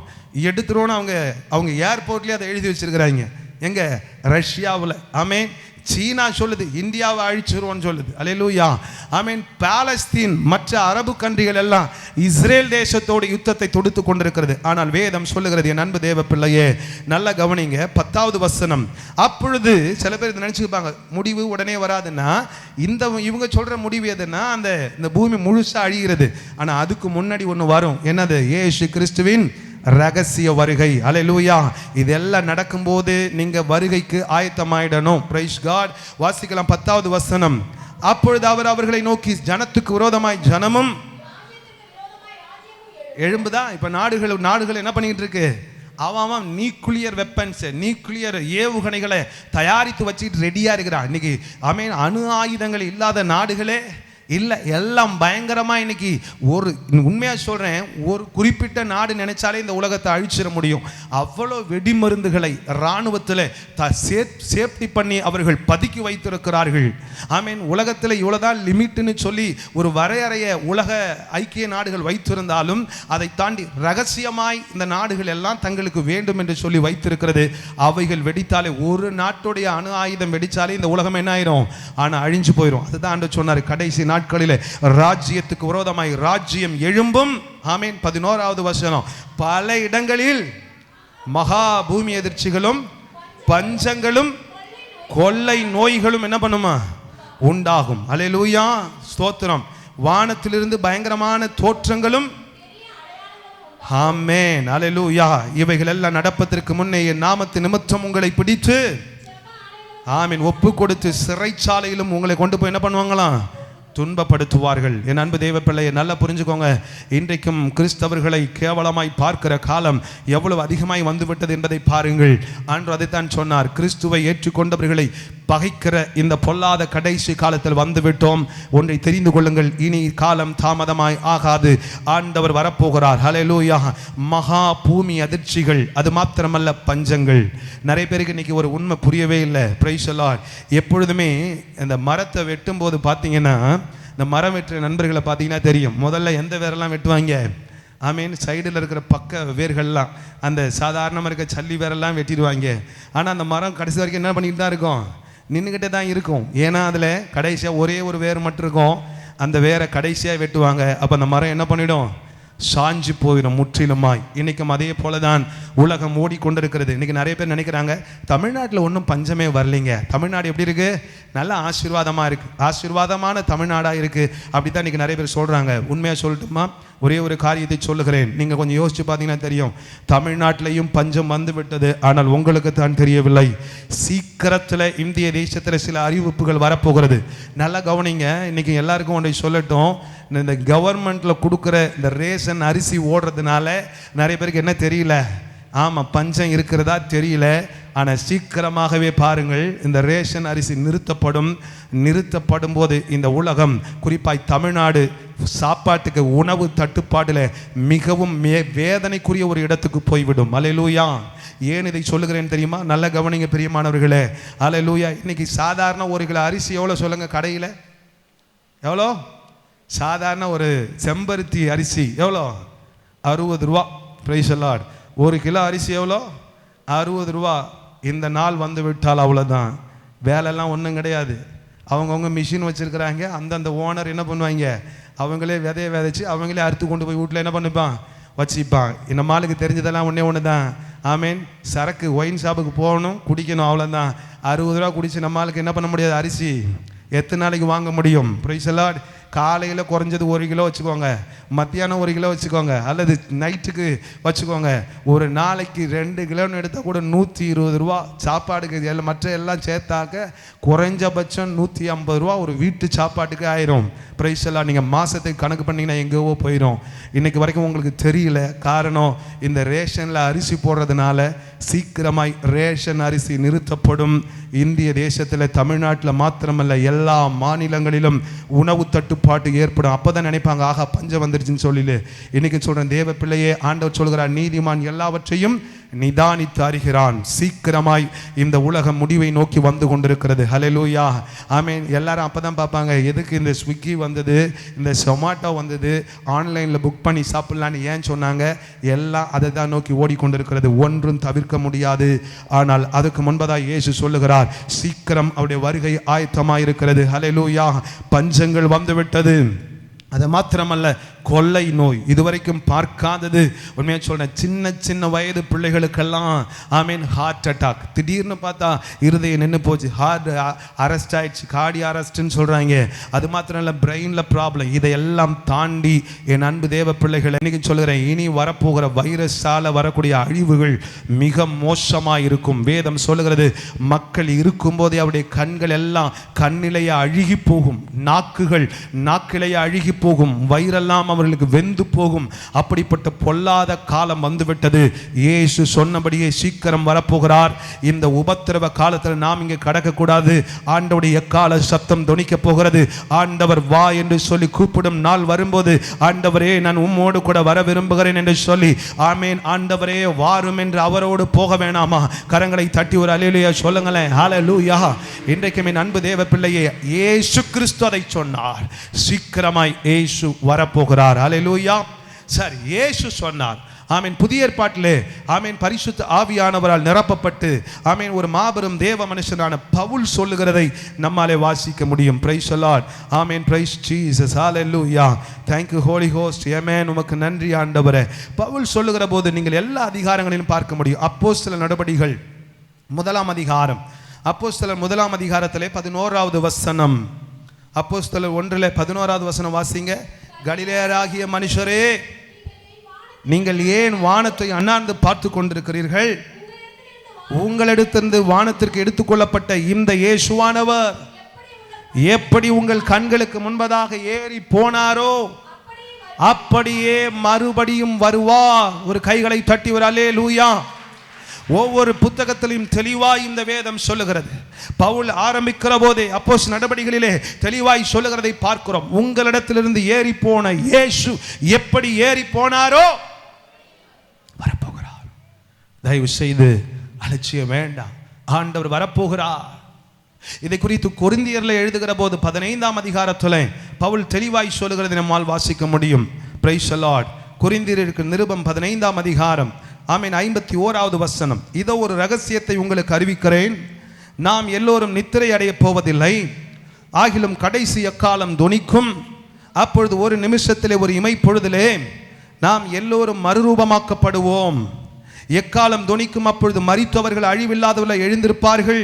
எடுத்துருவோன்னு அவங்க ஏர்போர்ட்லேயே அதை எழுதி வச்சிருக்கிறாங்க. எங்க? ரஷ்யாவில். ஆமேன். சீனா சொல்லுது இந்தியாவை அழிச்சிருவோன்னு சொல்லுது. அல்லேலூயா. ஆமீன். பாலஸ்தீன் மற்ற அரபு கண்ட்ரிகள் எல்லாம் இஸ்ரேல் தேசத்தோடு யுத்தத்தை தொடுத்து கொண்டிருக்கிறது. ஆனால் வேதம் சொல்லுகிறது, என் அன்பு தேவ பிள்ளையே நல்ல கவனிங்க, 10வது வசனம். அப்பொழுது சில பேர் இதை நினைச்சுப்பாங்க, முடிவு உடனே வராதுன்னா இவங்க சொல்ற முடிவு எதுன்னா இந்த பூமி முழுசா அழிகிறது. ஆனா அதுக்கு முன்னாடி ஒன்று வரும். என்னது? இயேசு கிறிஸ்துவின் ரகசிய வருகை. அல்லேலூயா. இதெல்லாம் நடக்கும்போது நீங்க வருகைக்கு ஆயத்தமாயிடணும். Price God. வாசிக்கலாம் 10வது வசனம். அப்பொழுது அவர் அவர்களை நோக்கி, ஜனத்துக்கு விரோதமாய் ஜனமும் எழும்புதா. இப்ப நாடுகள் என்ன பண்ணிட்டு இருக்கு? அவன் நியூக்ளியர் வெப்பன்ஸ், நியூக்ளியர் ஏவுகணைகளை தயாரித்து வச்சுட்டு ரெடியா இருக்கிறான். இன்னைக்கு அணு ஆயுதங்கள் இல்லாத நாடுகளே இல்லை, எல்லாம் பயங்கரமாக இன்னைக்கு ஒரு உண்மையாக சொல்கிறேன், ஒரு குறிப்பிட்ட நாடு நினைச்சாலே இந்த உலகத்தை அழிச்சிட முடியும். அவ்வளோ வெடிமருந்துகளை இராணுவத்தில் சேஃப்டி பண்ணி அவர்கள் பதுக்கி வைத்திருக்கிறார்கள். ஆமீன். உலகத்தில் இவ்வளோதான் லிமிட்னு சொல்லி ஒரு வரையறைய உலக ஐக்கிய நாடுகள் வைத்திருந்தாலும் அதை தாண்டி ரகசியமாய் இந்த நாடுகள் எல்லாம் தங்களுக்கு வேண்டும் என்று சொல்லி வைத்திருக்கிறது. அவைகள் வெடித்தாலே, ஒரு நாட்டுடைய அணு ஆயுதம் வெடித்தாலே இந்த உலகம் என்ன ஆயிரும்? ஆனால் அழிஞ்சு போயிடும். அதுதான் ஆண்டவர் சொன்னார், கடைசி நாட்களில் ராஜ்யத்துக்கு விரோதமாய் ராஜ்யம் எழும்பும். ஆமீன். 11வது வசனம், பல இடங்களில் மகா பூமி எதிர்ச்சிகளும் பஞ்சங்களும் கொள்ளை நோய்களும் என்ன பண்ணுமா? உண்டாகும். அல்லேலூயா, ஸ்தோத்திரம். வானத்திலிருந்து பயங்கரமான தோற்றங்களும், ஆமென், அல்லேலூயா, இவைகள் எல்லாம் நடப்பதற்கு முன்னே என் நாமத்து நிமித்தம் உங்களை பிடித்து, ஆமீன், ஒப்பு கொடுத்து சிறைச்சாலையிலும் உங்களை கொண்டு போய் என்ன பண்ணுவாங்களாம்? துன்பப்படுத்துவார்கள். என் அன்பு தேவ பிள்ளையை நல்லா புரிஞ்சுக்கோங்க. இன்றைக்கும் கிறிஸ்தவர்களை கேவலமாய் பார்க்கிற காலம் எவ்வளவு அதிகமாய் வந்துவிட்டது என்பதை பாருங்கள். ஆண்டவர் அதைத்தான் சொன்னார், கிறிஸ்துவை ஏற்றுக்கொண்டவர்களை பகைக்கிற இந்த பொல்லாத கடைசி காலத்தில் வந்துவிட்டோம். ஒன்றை தெரிந்து கொள்ளுங்கள், இனி காலம் தாமதமாய் ஆகாது. ஆண்டவர் வரப்போகிறார். ஹல்லேலூயா. மகா பூமி அதிர்ச்சிகள், அது மாத்திரமல்ல பஞ்சங்கள். நிறைய பேருக்கு இன்னைக்கு ஒரு உண்மை புரியவே இல்லை. Price the Lord. எப்பொழுதுமே இந்த மரத்தை வெட்டும் போது பார்த்தீங்கன்னா, இந்த மரம் வெட்டுற நண்பர்களை பார்த்தீங்கன்னா தெரியும், முதல்ல எந்த வேரெல்லாம் வெட்டுவாங்க? ஆமீன். சைடில் இருக்கிற பக்க வேர்கள்லாம், அந்த சாதாரணமாக இருக்க சல்லி வேரெல்லாம் வெட்டிடுவாங்க. ஆனால் அந்த மரம் கடைசி வரைக்கும் என்ன பண்ணிட்டு தான் இருக்கும்? நின்றுக்கிட்டே தான் இருக்கும். ஏன்னா அதில் கடைசியாக ஒரே ஒரு வேர் மட்டும் இருக்கும். அந்த வேரை கடைசியாக வெட்டுவாங்க. அப்போ அந்த மரம் என்ன பண்ணிடும்? சாஞ்சு போயிடும் முற்றிலுமாய். இன்றைக்கும் அதே போல தான் உலகம் ஓடிக்கொண்டிருக்கிறது. இன்றைக்கி நிறைய பேர் நினைக்கிறாங்க, தமிழ்நாட்டில் ஒன்றும் பஞ்சமே வரலைங்க, தமிழ்நாடு எப்படி இருக்குது? நல்ல ஆசீர்வாதமாக இருக்குது, ஆசீர்வாதமான தமிழ்நாடாக இருக்குது. அப்படி தான் இன்றைக்கி நிறைய பேர் சொல்கிறாங்க. உண்மையாக சொல்லட்டுமா? ஒரே ஒரு காரியத்தை சொல்லுகிறேன், நீங்கள் கொஞ்சம் யோசிச்சு பார்த்தீங்கன்னா தெரியும். தமிழ்நாட்டிலையும் பஞ்சம் வந்து விட்டது, ஆனால் உங்களுக்கு தான் தெரியவில்லை. சீக்கிரத்தில் இந்திய தேசத்தில் சில அறிவிப்புகள் வரப்போகிறது. நல்லா கவனிங்க. இன்றைக்கி எல்லாருக்கும் ஒன்றை சொல்லட்டும், இந்த கவர்மெண்ட்டில் கொடுக்குற இந்த ரேஷன் அரிசி ஓடுறதுனால நிறைய பேருக்கு என்ன தெரியல? ஆமாம், பஞ்சம் இருக்கிறதா தெரியல. ஆனால் சீக்கிரமாகவே பாருங்கள், இந்த ரேஷன் அரிசி நிறுத்தப்படும் போது இந்த உலகம், குறிப்பாய் தமிழ்நாடு, சாப்பாட்டுக்கு உணவு தட்டுப்பாடில் மிகவும் வேதனைக்குரிய ஒரு இடத்துக்கு போய்விடும். அல்லேலூயா. ஏன் இதை சொல்லுகிறேன்னு தெரியுமா? நல்ல கவனிங்க பிரியமானவர்களே. அல்லேலூயா. இன்னைக்கு சாதாரண ஒரு கிலோ அரிசி எவ்வளோ சொல்லுங்க? கடையில் எவ்வளோ? சாதாரண ஒரு செம்பருத்தி அரிசி எவ்வளோ? 60 ரூபா. Price the Lord. ஒரு கிலோ அரிசி எவ்வளோ? 60 ரூபா. இந்த நாள் வந்து விட்டால் அவ்வளோதான், வேலைலாம் ஒன்றும் கிடையாது. அவங்கவுங்க மிஷின் வச்சுருக்கிறாங்க. அந்தந்த ஓனர் என்ன பண்ணுவாங்க? அவங்களே விதைச்சி அவங்களே அறுத்து கொண்டு போய் வீட்டில் என்ன பண்ணிப்பான்? வச்சுப்பான். இந்த மாலுக்கு தெரிஞ்சதெல்லாம் ஒன்று தான். ஆமீன். சரக்கு ஒயின் ஷாப்புக்கு போகணும், குடிக்கணும், அவ்வளோதான். 60 ரூபா குடிச்சு நம்மளுக்கு என்ன பண்ண முடியாது? அரிசி எத்தனை நாளைக்கு வாங்க முடியும்? Praise the Lord. காலையில் குறைஞ்சது 1 கிலோ வச்சுக்கோங்க, மத்தியானம் 1 கிலோ வச்சுக்கோங்க, அல்லது நைட்டுக்கு வச்சுக்கோங்க. ஒரு நாளைக்கு 2 கிலோன்னு எடுத்தால் கூட 120 ரூபா சாப்பாடுக்கு. மற்ற எல்லாம் சேர்த்தாக்க குறைஞ்சபட்சம் 150 ரூபா ஒரு வீட்டு சாப்பாட்டுக்கு ஆயிரும். Price the Lord. நீங்கள் மாதத்துக்கு கணக்கு பண்ணிங்கன்னா எங்கேவோ போயிடும். இன்றைக்கு வரைக்கும் உங்களுக்கு தெரியல. காரணம், இந்த ரேஷனில் அரிசி போடுறதுனால சீக்கிரமாய் ரேஷன் அரிசி நிறுத்தப்படும். இந்திய தேசத்தில், தமிழ்நாட்டில் மாத்திரமல்ல, எல்லா மாநிலங்களிலும் உணவு தட்டுப்பாட்டு ஏற்படும். அப்போ தான் நினைப்பாங்க, ஆகா பஞ்சம் வந்துருச்சுன்னு சொல்லிடு. இன்னைக்கு சொல்கிறேன், தேவ பிள்ளையே, ஆண்டவர் சொல்கிறார், நீதிமான் எல்லாவற்றையும் நிதானித்து அறிகிறான். சீக்கிரமாய் இந்த உலகம் முடிவை நோக்கி வந்து கொண்டிருக்கிறது. ஹல்லேலூயா. ஆமீன். எல்லாரும் அப்போ தான் பார்ப்பாங்க, எதுக்கு இந்த ஸ்விக்கி வந்தது, இந்த சொமாட்டோ வந்தது, ஆன்லைனில் புக் பண்ணி சாப்பிட்லான்னு ஏன் சொன்னாங்க? எல்லாம் அதை தான் நோக்கி ஓடிக்கொண்டிருக்கிறது. ஒன்றும் தவிர்க்க முடியாது. ஆனால் அதுக்கு முன்பதாக இயேசு சொல்லுகிறார், சீக்கிரம் அவருடைய வருகை ஆயத்தமாயிருக்கிறது. ஹல்லேலூயா. பஞ்சங்கள் வந்துவிட்டது. அது மாத்திரமல்ல, கொள்ளை நோய் இதுவரைக்கும் பார்க்காதது. உண்மையாக சொல்கிறேன், சின்ன சின்ன வயது பிள்ளைகளுக்கெல்லாம் ஆமீன் ஹார்ட் அட்டாக். திடீர்னு பார்த்தா இருதயம் நின்று போச்சு, ஹார்ட் அரெஸ்ட் ஆயிடுச்சு, கார்டி அரெஸ்ட்னு சொல்கிறாங்க. அது மாத்திரம் இல்லை, பிரெயினில் ப்ராப்ளம். இதையெல்லாம் தாண்டி என் அன்பு தேவ பிள்ளைகள், இன்றைக்கி சொல்கிறேன், இனி வரப்போகிற வைரஸால் வரக்கூடிய அழிவுகள் மிக மோசமாக இருக்கும். வேதம் சொல்லுகிறது, மக்கள் இருக்கும்போதே அவருடைய கண்கள் எல்லாம் கண்ணிலேயே அழுகி போகும், நாக்கிலேயே அழுகி போகும், வயிறெல்லாம் அவர்களுக்கு வெந்து போகும். அப்படிப்பட்ட பொல்லாத காலம் வந்துவிட்டது. இயேசு சொன்னபடியே சீக்கிரம் வரப்போகிறார். இந்த உபத்திரவ காலத்தில் நாம் இங்கே கடக்கக்கூடாது. ஆண்டவருடைய எக்கால சத்தம் தொனிக்க போகிறது. ஆண்டவர் வா என்று சொல்லி கூப்பிடும் நாள் வரும்போது, ஆண்டவரே நான் உம்மோடு கூட வர விரும்புகிறேன் என்று சொல்லி, ஆமேன், ஆண்டவரே வாரும் என்று அவரோடு போக வேணாமா? கரங்களை தட்டி ஒரு அல்லேலூயா சொல்லுங்களேன். ஹல்லேலூயா. இன்றைக்கு என் அன்பு தேவ பிள்ளையே, இயேசு கிறிஸ்து அதை சொன்னார். சீக்கிரமாய் இயேசு வரப்போகிறார். ஹல்லேலூயா. சரி, இயேசு சொன்னார். ஆமீன். புதிய ஏற்பாட்டிலே ஆமீன் பரிசுத்த ஆவியானவரால் நிரப்பப்பட்டு ஆமீன் ஒரு மாபெரும் தேவ மனுஷனான பவுல் சொல்லுகிறதை நம்மாலே வாசிக்க முடியும். Praise the lord. ஆமீன். Praise Jesus. Hallelujah. Thank you holy ghost. ஆமென். உமக்கு நன்றி ஆண்டவரே. பவுல் சொல்லுகிற போது நீங்கள் எல்லா அதிகாரங்களிலும் பார்க்க முடியும். அப்போஸ்தலர் நடபடிகள் 1 அதிகாரம், அப்போஸ்தலர் 1 அதிகாரத்திலே 11வது வசனம். அப்போஸ்தலர் 1:11 வசனம் வாசிங்க. கலிலேயராகிய மனுஷரே, நீங்கள் ஏன் வானத்தை அண்ணாந்து பார்த்து கொண்டிருக்கிறீர்கள்? உங்களிடத்திலிருந்து வானத்திற்கு எடுத்துக்கொள்ளப்பட்ட இந்த இயேசுவானவர் எப்படி உங்கள் கண்களுக்கு முன்பதாக ஏறி போனாரோ அப்படியே மறுபடியும் வருவார். ஒரு கைகளை தட்டி ஒரு அல்லேலூயா. ஒவ்வொரு புத்தகத்திலும் தெளிவாய் இந்த வேதம் சொல்லுகிறது. பவுல் ஆரம்பிக்கிற போதே அப்போஸ்தலர் நடபடிகளிலே தெளிவாய் சொல்லுகிறதை பார்க்கிறோம். உங்களிடத்திலிருந்து ஏறி போன இயேசு எப்படி ஏறி போனாரோ வரப்போகிறார். தயவு செய்து அலட்சியம் வேண்டாம். ஆண்டவர் வரப்போகிறார். இதை குறித்து கொரிந்தியர்ல எழுதுகிற போது 15 அதிகாரத்தில் பவுல் தெளிவாய் சொல்லுகிறதை நம்மால் வாசிக்க முடியும். Praise the Lord. கொரிந்தியருக்கு நிருபம் 15 அதிகாரம் ஆமீன் 51வது வசனம். இதோ ஒரு ரகசியத்தை உங்களுக்கு அறிவிக்கிறேன். நாம் எல்லோரும் நித்திரை அடைய போவதில்லை. ஆகிலும் கடைசி எக்காலம் தொனிக்கும். அப்பொழுது ஒரு நிமிஷத்திலே, ஒரு இமைப்பொழுதிலே நாம் எல்லோரும் மறுரூபமாக்கப்படுவோம். எக்காலம் தொனிக்கும். அப்பொழுது மரித்தவர்கள் அழிவில்லாதவர்களாய் எழுந்திருப்பார்கள்.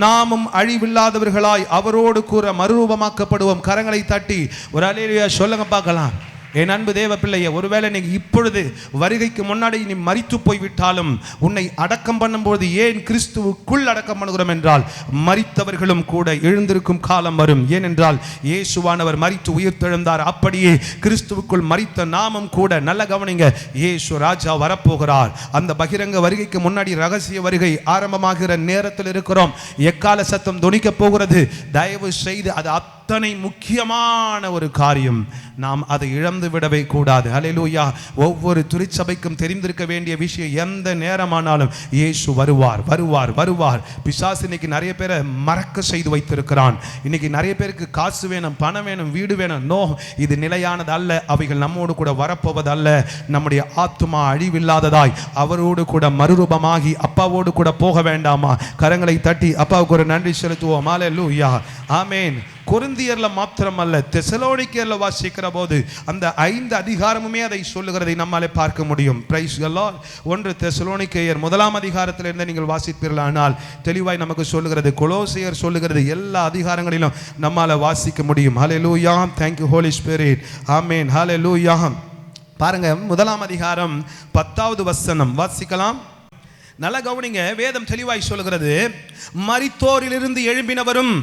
நாமும் அழிவில்லாதவர்களாய் அவரோடு கூட மறுரூபமாக்கப்படுவோம். கரங்களை தட்டி ஒரு அல்லேலூயா சொல்லுங்க பார்க்கலாம். என் அன்பு தேவ பிள்ளையே, ஒருவேளை நீ இப்பொழுது வருகைக்கு முன்னாடி நீ மரித்து போய்விட்டாலும் உன்னை அடக்கம் பண்ணும்போது ஏன் கிறிஸ்துவுக்குள் அடக்கம் பண்ணுகிறோம் என்றால் மரித்தவர்களும் கூட எழுந்திருக்கும் காலம் வரும். ஏனென்றால் இயேசுவானவர் மரித்து உயிர்த்தெழுந்தார். அப்படியே கிறிஸ்துவுக்குள் மரித்த நாமும் கூட, நல்ல கவனிங்க, இயேசு ராஜா வரப்போகிறார். அந்த பகிரங்க வருகைக்கு முன்னாடி ரகசிய வருகை ஆரம்பமாகிற நேரத்தில் இருக்கிறோம். எக்கால சத்தம் தொனிக்க போகிறது. தயவு செய்து அது அத்தனை முக்கியமான ஒரு காரியம். நாம் அதை இழந்து விடவே கூடாது. ஹல்லேலூயா. ஒவ்வொரு திருச்சபைக்கும் தெரிந்திருக்க வேண்டிய விஷயம், எந்த நேரமானாலும் இயேசு வருவார், வருவார், வருவார். பிசாசு இன்னைக்கு நிறைய பேரை மறக்க செய்து வைத்திருக்கிறான். இன்னைக்கு நிறைய பேருக்கு காசு வேணும், பணம் வேணும், வீடு வேணும். நோ, இது நிலையானது அல்ல. அவைகள் நம்மோடு கூட வரப்போவது அல்ல. நம்முடைய ஆத்துமா அழிவில்லாததாய் அவரோடு கூட மறுரூபமாகி அப்பாவோடு கூட போக வேண்டாமா? கரங்களை தட்டி அப்பாவுக்கு ஒரு நன்றி செலுத்துவோம். ஹல்லேலூயா. ஆமென். கொரிந்தியர்ல மாத்திரம் அல்ல, தெசலோனிக்கேயர்ல வாசிக்கிற போது அந்த 5 அதிகாரமுமே அதை சொல்லுகிறதை நம்மாலே பார்க்க முடியும். Praise the Lord. 1 தெசலோனிக்கேயர் 1 அதிகாரத்தில் இருந்து நீங்கள் வாசிப்பீர்கள். ஆனால் தெளிவாய் நமக்கு சொல்லுகிறது. கொலோசியர் சொல்லுகிறது. எல்லா அதிகாரங்களிலும் நம்மால வாசிக்க முடியும். Hallelujah. Thank you holy spirit. ஆமென். ஹல்லேலூயா. பாருங்க, 1 அதிகாரம் 10வது வசனம் வாசிக்கலாம். நல்ல கவனிங்க. வேதம் தெளிவாய் சொல்லுகிறது. மரித்தோரிலிருந்து எழும்பினவரும்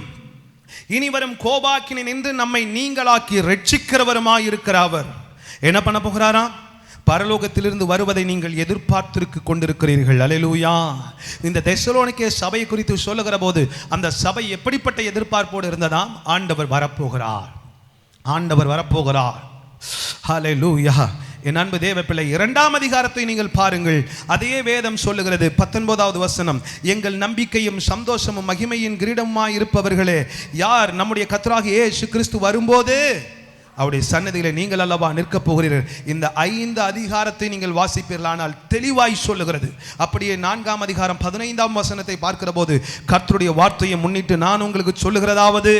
இனி வரும் கோபாக்கினை நின்று நம்மை நீங்களாக்கி ரட்சிக்கிறவருமாய் இருக்கிற அவர் என்ன பண்ண போகிறாரா? பரலோகத்திலிருந்து வருவதை நீங்கள் எதிர்பார்த்திருக்கு கொண்டிருக்கிறீர்கள். அல்லேலூயா. இந்த தெசலோனிக்கே சபை குறித்து சொல்லுகிற போது அந்த சபை எப்படிப்பட்ட எதிர்பார்ப்போடு இருந்ததா? ஆண்டவர் வரப்போகிறார், ஆண்டவர் வரப்போகிறார். ஹல்லேலூயா. என் அன்பு தேவ பிள்ளை, 2 அதிகாரத்தை நீங்கள் பாருங்கள். அதே வேதம் சொல்லுகிறது. 19வது வசனம். எங்கள் நம்பிக்கையும் சந்தோஷமும் மகிமையின் கிரீடமாய் இருப்பவர்களே, யார்? நம்முடைய கர்த்தராகிய இயேசு கிறிஸ்து வரும்போது அவருடைய சன்னதியிலே நீங்கள் அல்லவா நிற்க போகிறீர்கள். இந்த 5 அதிகாரத்தை நீங்கள் வாசிப்பீர்களானால் தெளிவாய் சொல்லுகிறது. அப்படியே 4 அதிகாரம் 15ஆம் வசனத்தை பார்க்கிற போது கர்த்தருடைய வார்த்தையை முன்னிட்டு நான் உங்களுக்கு சொல்லுகிறதாவது,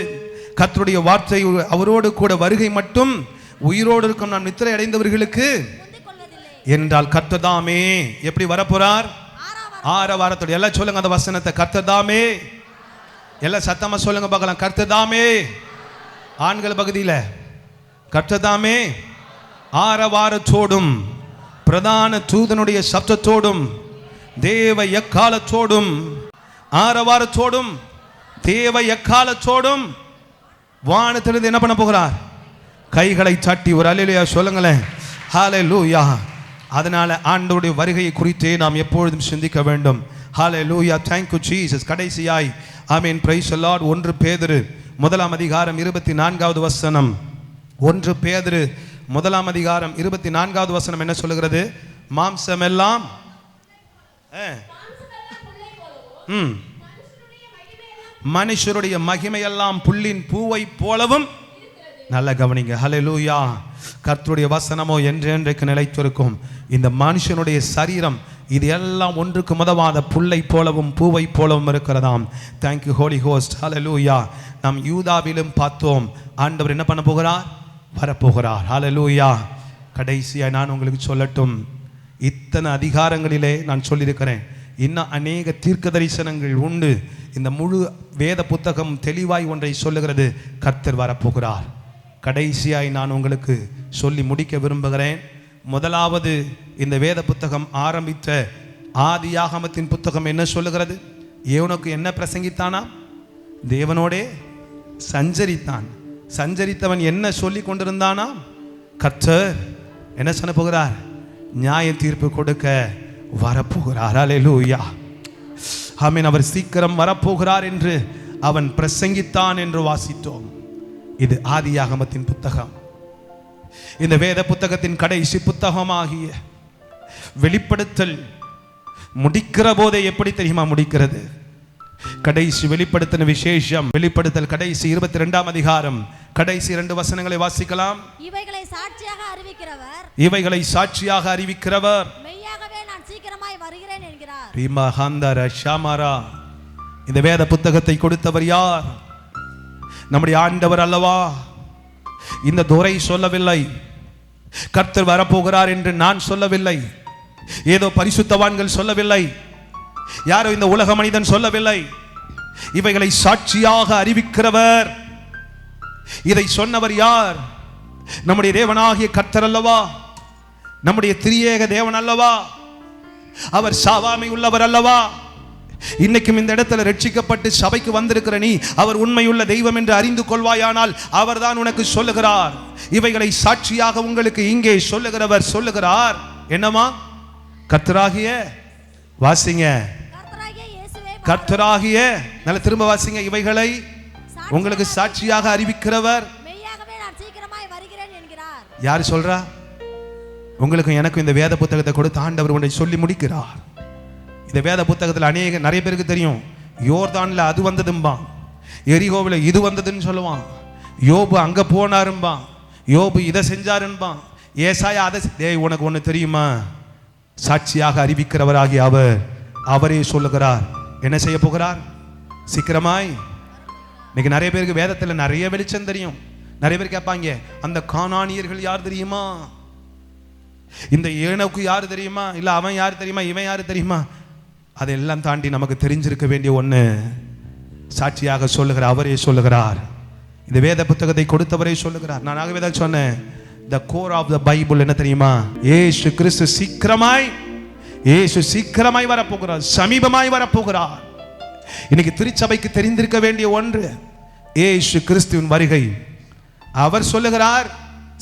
கர்த்தருடைய வார்த்தை அவரோடு கூட வருகை மட்டும் உயிரோடு இருக்கும் நாம் நித்திரை அடைந்தவர்களுக்கு என்றால் கர்த்தர் தாமே எப்படி வரப்போறார்? ஆரவாரத்தோடு. எல்லாம் சொல்லுங்க அந்த வசனத்தை. கர்த்தர் தாமே. எல்லாம் சத்தமா சொல்லுங்க பார்க்கலாம். கர்த்தர் தாமே. ஆண்கள் பகுதியில் கர்த்தர் தாமே ஆரவாரத்தோடும் பிரதான தூதனுடைய சப்தத்தோடும் தேவ எக்காலத்தோடும், ஆரவாரத்தோடும் தேவ எக்காலத்தோடும் வானத்திலிருந்து என்ன பண்ண போகிறார்? கைகளை தட்டி ஒரு அல்லேலூயா சொல்லுங்களேன். ஹல்லேலூயா. அதனால ஆண்டவருடைய வருகையை குறித்தே நாம் எப்பொழுதும் சிந்திக்க வேண்டும். ஹல்லேலூயா. thank you Jesus. கடைசியாய் amen praise the Lord. 1 பேதுரு 1 வசனம். 1 பேதுரு 1 வசனம் என்ன சொல்லுகிறது? மாம்சம் எல்லாம் மனுஷருடைய மகிமையெல்லாம் புல்லின் பூவை போலவும். நல்ல கவனிங்க. ஹல்லேலூயா. கர்த்தருடைய வசனமோ என்றென்றைக்கு நிலைத்திருக்கும். இந்த மனுஷனுடைய சரீரம் இது எல்லாம் ஒன்றுக்கு முதவாத புல்லை போலவும் பூவை போலவும் இருக்கிறதாம். Thank you holy ghost. ஹல்லேலூயா. நாம் யூதாவிலும் பார்த்தோம், ஆண்டவர் என்ன பண்ண போகிறார்? வரப்போகிறார். ஹல்லேலூயா. கடைசியாக நான் உங்களுக்கு சொல்லட்டும், இத்தனை அதிகாரங்களிலே நான் சொல்லியிருக்கிறேன், இன்னும் அநேக தீர்க்க தரிசனங்கள் உண்டு. இந்த முழு வேத புத்தகம் தெளிவாய் ஒன்றை சொல்லுகிறது, கர்த்தர் வரப்போகிறார். கடைசியாய் நான் உங்களுக்கு சொல்லி முடிக்க விரும்புகிறேன். முதலாவது இந்த வேத புத்தகம் ஆரம்பித்த ஆதியாகமத்தின் புத்தகம் என்ன சொல்லுகிறது? ஏவனுக்கு என்ன பிரசங்கித்தானா? தேவனோடே சஞ்சரித்தான். சஞ்சரித்தவன் என்ன சொல்லி கொண்டிருந்தானா? கர்த்தர் என்ன சொல்ல போகிறார்? நியாய தீர்ப்பு கொடுக்க வரப்போகிறார். அல்லேலூயா. ஆமென். அவர் சீக்கிரம் வரப்போகிறார் என்று அவன் பிரசங்கித்தான் என்று வாசித்தோம். இது ஆதியாகமத்தின் புத்தகம். இந்த வேத புத்தகத்தின் கடைசி புத்தகமாகிய வெளிப்படுத்தல் முடிக்கிற போதே எப்படி தெரியுமா முடிக்கிறது? கடைசி வெளிப்படுத்தின விசேஷம். வெளிப்படுத்தல் கடைசி 22 அதிகாரம் கடைசி 2 வசனங்களை வாசிக்கலாம். இவைகளை சாட்சியாக அறிவிக்கிறவர், இவைகளை சாட்சியாக அறிவிக்கிறவர், மெய்யாகவே நான் சீக்கிரமாய் வருகிறேன் என்கிறார். ரிமஹந்தர ஷமரா. இந்த வேத புத்தகத்தை கொடுத்தவர் யார்? நம்முடைய ஆண்டவர் அல்லவா? இந்த துரை சொல்லவில்லை, கர்த்தர் வரப்போகிறார் என்று நான் சொல்லவில்லை, ஏதோ பரிசுத்தவான்கள் சொல்லவில்லை, யாரோ இந்த உலக மனிதன் சொல்லவில்லை. இவைகளை சாட்சியாக அறிவிக்கிறவர். இதை சொன்னவர் யார்? நம்முடைய தேவனாகிய கர்த்தர் அல்லவா? நம்முடைய திரியேக தேவன் அல்லவா? அவர் சாவாமை உள்ளவர் அல்லவா? இன்னைக்கும் இந்த இடத்துல ரட்சிக்கப்பட்டு சபைக்கு வந்திருக்கிற நீ அவர் உண்மையுள்ள தெய்வம் என்று அறிந்து கொள்வாயானால் அவர்தான் உனக்கு சொல்லுகிறார். இவைகளை சாட்சியாக உங்களுக்கு இங்கே சொல்லுகிறவர் சொல்லுகிறார். என்னமா? கர்த்தராகிய வாசிங்க, கர்த்தராகிய நல்ல திரும்ப வாசிங்க. இவைகளை உங்களுக்கு சாட்சியாக அறிவிக்கிறவர், மெய்யாகவே நான் சீக்கிரமாய் வருகிறேன் என்கிறார். யார் சொல்றா? உங்களுக்கு எனக்கும் இந்த வேத புத்தகத்தை கொடுத்து ஆண்டவர் ஒன்றை சொல்லி முடிக்கிறார். இந்த வேத புத்தகத்தில் நிறைய பேருக்கு தெரியும், யோர்தான்ல அது வந்ததும்பா, எரிகோவில் இது வந்ததுன்னு சொல்லுவான், யோபு அங்க போனாரும்பா, யோபு இதை செஞ்சாருன்பா, ஏசாயா அதை. டேய், உனக்கு ஒன்று தெரியுமா? சாட்சியாக அறிவிக்கிறவராகி அவரே சொல்லுகிறார். என்ன செய்ய போகிறார்? சீக்கிரமாய். இன்னைக்கு நிறைய பேருக்கு வேதத்தில் நிறைய வெளிச்சம் தெரியும். நிறைய பேர் கேட்பாங்க, அந்த கானானியர்கள் யார் தெரியுமா? இந்த ஏனோக்கு யார் தெரியுமா? இல்ல அவன் யார் தெரியுமா? இவன் யார் தெரியுமா? அதெல்லாம் தாண்டி நமக்கு தெரிஞ்சிருக்க வேண்டிய ஒன்று, சாட்சியாக சொல்லுகிற அவரே சொல்லுகிறார். இந்த வேத புத்தகத்தை கொடுத்தவரே சொல்லுகிறார். நான் ஆகவே தான் சொன்னேன், the core of the Bible என்ன தெரியுமா? இயேசு கிறிஸ்து சீக்கிரமாய் வரப்போகிறார், சமீபமாய் வரப்போகிறார். இன்னைக்கு திருச்சபைக்கு தெரிந்திருக்க வேண்டிய ஒன்று, இயேசு கிறிஸ்துவின் வருகை. அவர் சொல்லுகிறார்,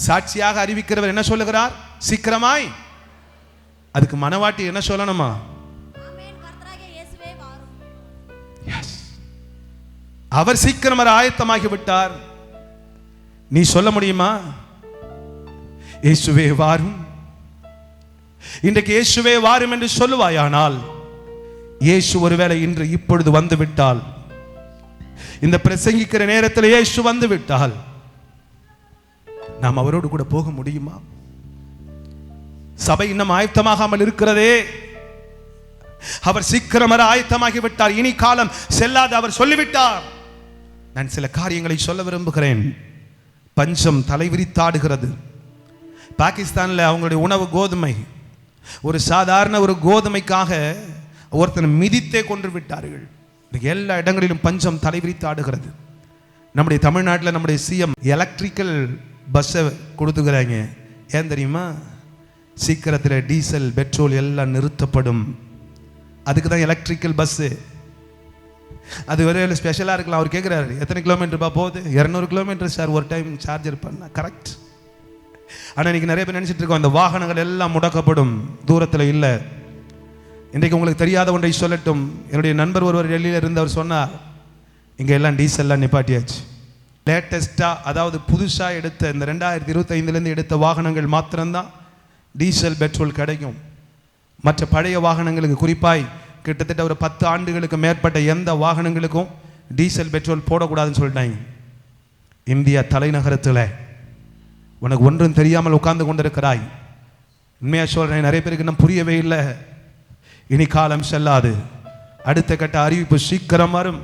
சாட்சியாக அறிவிக்கிறவர் என்ன சொல்லுகிறார்? சீக்கிரமாய். அதுக்கு மனவாட்டி என்ன சொல்லணுமா? அவர் சீக்கிரம் ஆயத்தமாகி விட்டார். நீ சொல்ல முடியுமா? இயேசுவே வாரும். இன்றைக்கு இயேசுவே வாரும் என்று சொல்லுவாயானால், இயேசு ஒருவேளை இன்று இப்பொழுது வந்து விட்டால், இந்த பிரசங்கிக்கிற நேரத்தில் இயேசு வந்து விட்டால், நாம் அவரோடு கூட போக முடியுமா? சபை இன்னும் ஆயத்தமாகாமல் இருக்கிறதே. அவர் சீக்கிரம் ஆயத்தமாகி விட்டார். இனி காலம் செல்லாது அவர் சொல்லிவிட்டார். நான் சில காரியங்களை சொல்ல விரும்புகிறேன். பஞ்சம் தலைவிரித்தாடுகிறது. பாகிஸ்தானில் அவங்களுடைய உணவு கோதுமை, ஒரு சாதாரண ஒரு கோதுமைக்காக ஒருத்தனை மிதித்தே கொன்று விட்டார்கள். எல்லா இடங்களிலும் பஞ்சம் தலைவிரித்தாடுகிறது. நம்முடைய தமிழ்நாட்டில் நம்முடைய சிஎம் எலக்ட்ரிக்கல் பஸ்ஸை கொடுத்துக்கிறாங்க. ஏன் தெரியுமா? சீக்கிரத்தில் டீசல் பெட்ரோல் எல்லாம் நிறுத்தப்படும். அதுக்கு தான் எலக்ட்ரிக்கல் பஸ்ஸு. அது ஒரு ஸ்பெஷலாக இருக்கலாம். அவர் கேட்குறாரு, எத்தனை கிலோமீட்டர்ப்பா போகுது? 200 கிலோமீட்டர் சார் ஒரு டைம் சார்ஜர் பண்ண. கரெக்ட். ஆனால் இன்றைக்கி நிறைய பேர் நினச்சிட்டு இருக்கோம், அந்த வாகனங்கள் எல்லாம் முடக்கப்படும், தூரத்தில் இல்லை. இன்றைக்கு உங்களுக்கு தெரியாத ஒன்றை சொல்லட்டும். என்னுடைய நண்பர் ஒருவர் டெல்லியில் இருந்தவர் சொன்னார், இங்கே எல்லாம் டீசல்லாம் நிப்பாட்டியாச்சு. லேட்டஸ்ட்டாக, அதாவது புதுசாக எடுத்த இந்த 2025 எடுத்த வாகனங்கள் மாத்திரம்தான் டீசல் பெட்ரோல் கிடைக்கும். மற்ற பழைய வாகனங்களுக்கு, குறிப்பாய் கிட்டத்தட்ட ஒரு 10 ஆண்டுகளுக்கு மேற்பட்ட எந்த வாகனங்களுக்கும் டீசல் பெட்ரோல் போடக்கூடாதுன்னு சொல்லிட்டாங்க. இந்தியா தலைநகரத்தில் உனக்கு ஒன்றும் தெரியாமல் உட்கார்ந்து கொண்டிருக்கிறாய். உண்மையாக சொல்கிறேன், நிறைய பேருக்கு இன்னும் புரியவே இல்லை. இனி காலம் செல்லாது, அடுத்த கட்ட அறிவிப்பு சீக்கிரம் வரும்.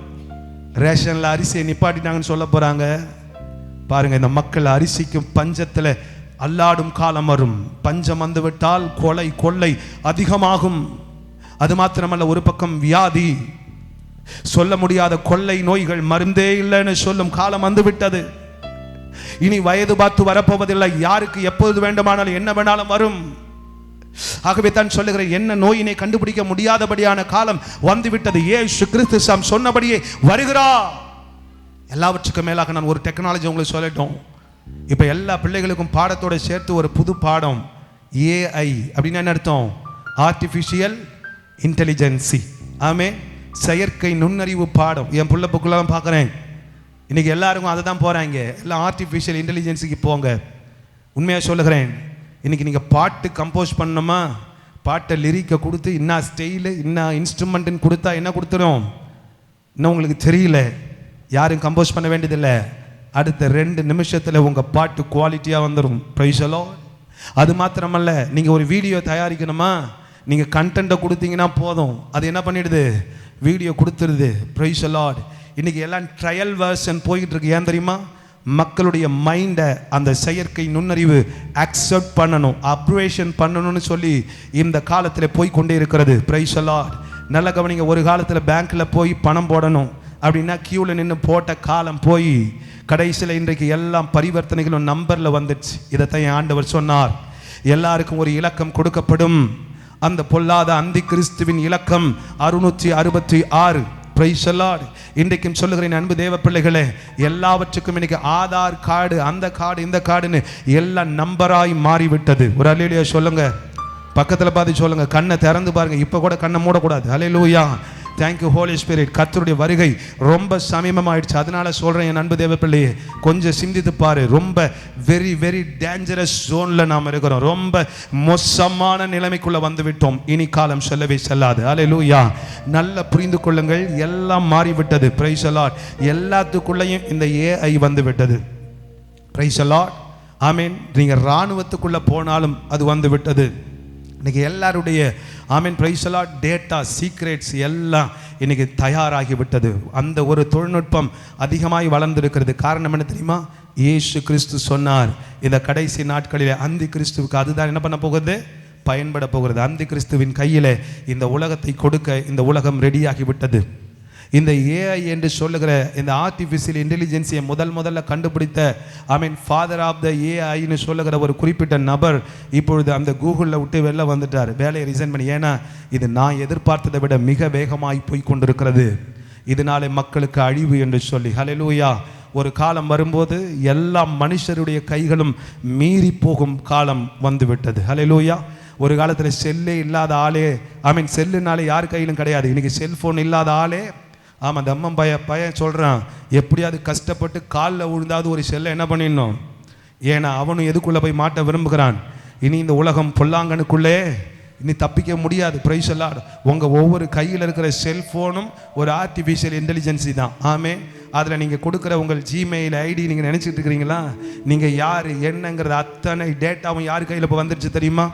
ரேஷனில் அரிசியை நிப்பாட்டிட்டாங்கன்னு சொல்ல போகிறாங்க. பாருங்கள், இந்த மக்கள் அரிசிக்கும் பஞ்சத்தில் அல்லாடும் காலம் வரும். பஞ்சம் வந்து விட்டால் கொலை கொள்ளை அதிகமாகும். அது மாத்திரமல்ல, ஒரு பக்கம் வியாதி, சொல்ல முடியாத கொள்ளை நோய்கள், மருந்தே இல்லைன்னு சொல்லும் காலம் வந்து விட்டது. இனி வயது பார்த்து வரப்போவதில்லை. யாருக்கு எப்போது வேண்டுமானாலும் என்ன வேணாலும் வரும். ஆகவே தான் சொல்லுகிறேன், என்ன நோயினை கண்டுபிடிக்க முடியாதபடியான காலம் வந்துவிட்டது. இயேசு கிறிஸ்து சொன்னபடியே வருகிறார். எல்லாவற்றுக்கும் மேலாக நான் ஒரு டெக்னாலஜி உங்களுக்கு சொல்லட்டும். இப்போ எல்லா பிள்ளைகளுக்கும் பாடத்தோட சேர்த்து ஒரு புது பாடம், ஏஐ அப்படின்னு என்ன அர்த்தம்? Artificial intelligence. ஆமே, செயற்கை நுண்ணறிவு பாடம். என் பிள்ளை புக்கெல்லாம் பார்க்குறேன், இன்னைக்கு எல்லாருக்கும் அதை தான் போகிறாங்க. எல்லாம் ஆர்டிஃபிஷியல் இன்டெலிஜென்ஸுக்கு போங்க. உண்மையாக சொல்லுகிறேன், இன்றைக்கி நீங்கள் பாட்டு கம்போஸ் பண்ணணுமா, பாட்டை லிரிக்கை கொடுத்து என்ன ஸ்டைலு என்ன இன்ஸ்ட்ருமெண்ட்டுன்னு கொடுத்தா என்ன கொடுத்துரும்? இன்னும் உங்களுக்கு தெரியல, யாரும் கம்போஸ் பண்ண வேண்டியதில்லை. அடுத்த 2 நிமிஷத்தில் உங்கள் பாட்டு குவாலிட்டியாக வந்துடும். Price the Lord. அது மாத்திரமல்ல, நீங்கள் ஒரு வீடியோ தயாரிக்கணுமா, நீங்கள் கண்டென்ட்டை கொடுத்தீங்கன்னா போதும், அது என்ன பண்ணிடுது? வீடியோ கொடுத்துருது. Price the Lord. இன்றைக்கி எல்லாம் ட்ரையல் வெர்ஷன் போய்கிட்டு இருக்கு. ஏன் தெரியுமா? மக்களுடைய மைண்டை அந்த செயற்கை நுண்ணறிவு அக்செப்ட் பண்ணணும், அப்ரேஷன் பண்ணணும்னு சொல்லி இந்த காலத்தில் போய் கொண்டே இருக்கிறது. Price the Lord. நல்ல கவனிங்க, ஒரு காலத்தில் பேங்க்கில் போய் பணம் போடணும் அப்படின்னா கியூவில் நின்று போட்ட காலம் போய் கடைசியில் இன்றைக்கு எல்லாம் பரிவர்த்தனைகளும் நம்பரில் வந்துடுச்சு. இதைத்தான் என் ஆண்டவர் சொன்னார், எல்லாருக்கும் ஒரு இலக்கம் கொடுக்கப்படும். அந்த பொல்லாத அந்தி கிறிஸ்துவின் இலக்கம் 666. Price the Lord. இன்றைக்கும் சொல்லுகிறேன் அன்பு தேவ பிள்ளைகளே, எல்லாவற்றுக்கும் இன்னைக்கு ஆதார் கார்டு, அந்த கார்டு, இந்த கார்டுன்னு எல்லாம் நம்பராய் மாறிவிட்டது. ஒரு அல்லேலூயா சொல்லுங்க. பக்கத்தில் பார்த்து சொல்லுங்க, கண்ணை திறந்து பாருங்க. இப்போ கூட கண்ணை மூடக்கூடாது. அல்லேலூயா. Thank you holy spirit. கர்த்தருடைய வருகை ரொம்ப சமீபமாயிடுச்சு. அதனால சொல்கிறேன் என் அன்பு தேவ பிள்ளையே, கொஞ்சம் சிந்தித்து பாரு. ரொம்ப வெரி வெரி டேஞ்சரஸ் ஜோனில் நாம் இருக்கிறோம். ரொம்ப மோசமான நிலைமைக்குள்ளே வந்து விட்டோம். இனி காலம் செல்லவே செல்லாது. அல்லேலூயா. நல்லா புரிந்து கொள்ளுங்கள், எல்லாம் மாறிவிட்டது. Price the Lord. எல்லாத்துக்குள்ளேயும் இந்த ஏஐ வந்து விட்டது. Price the lord. ஆமீன். நீங்கள் இராணுவத்துக்குள்ளே போனாலும் அது வந்து விட்டது. இன்றைக்கி எல்லாருடைய ஆமீன் price the Lord data secrets எல்லாம் இன்றைக்கி தயாராகி விட்டது. அந்த ஒரு தொழில்நுட்பம் அதிகமாகி வளர்ந்துருக்கிறது. காரணம் என்ன தெரியுமா? இயேசு கிறிஸ்து சொன்னார், இந்த கடைசி நாட்களில் அந்தி கிறிஸ்துவுக்கு அதுதான் என்ன பண்ண போகுது? பயன்பட போகிறது. அந்தி கிறிஸ்துவின் கையில் இந்த உலகத்தை கொடுக்க இந்த உலகம் ரெடியாகி விட்டது. இந்த ஏஐ என்று சொல்லுகிற இந்த ஆர்டிஃபிஷியல் இன்டெலிஜென்ஸியை முதல்ல கண்டுபிடித்த ஃபாதர் ஆஃப் த ஏஐன்னு சொல்லுகிற ஒரு குறிப்பிட்ட நபர் இப்பொழுது அந்த கூகுளில் விட்டு வெளில வந்துட்டார், வேலையை ரிசைன் பண்ணி. ஏன்னா இது நான் எதிர்பார்த்ததை விட மிக வேகமாய் போய் கொண்டிருக்கிறது, இதனாலே மக்களுக்கு அழிவு என்று சொல்லி. ஹல்லேலூயா. ஒரு காலம் வரும்போது எல்லா மனுஷருடைய கைகளும் மீறி போகும் காலம் வந்துவிட்டது. ஹல்லேலூயா. ஒரு காலத்தில் செல்லே இல்லாத ஆளே, செல்லுனாலே யார் கையிலும் கிடையாது. இன்றைக்கி செல்ஃபோன் இல்லாத ஆளே, ஆமாம், அந்த அம்மன் பையன் சொல்கிறான், எப்படியாவது கஷ்டப்பட்டு காலில் விழுந்தாவது ஒரு செல்லை என்ன பண்ணிடணும். ஏன்னா அவனும் எதுக்குள்ளே போய் மாட்ட விரும்புகிறான். இனி இந்த உலகம் பொல்லாங்கனுக்குள்ளே இனி தப்பிக்க முடியாது. Price the Lord. உங்கள் ஒவ்வொரு கையில் இருக்கிற செல்ஃபோனும் ஒரு ஆர்டிஃபிஷியல் இன்டெலிஜென்சி தான். அதில் நீங்கள் கொடுக்குற உங்கள் ஜிமெயில் ஐடி நீங்கள் நினச்சிட்டு இருக்கிறீங்களா? நீங்கள் யார் என்னங்கிறது அத்தனை டேட்டாவும் யார் கையில் இப்போ வந்துடுச்சு தெரியுமா?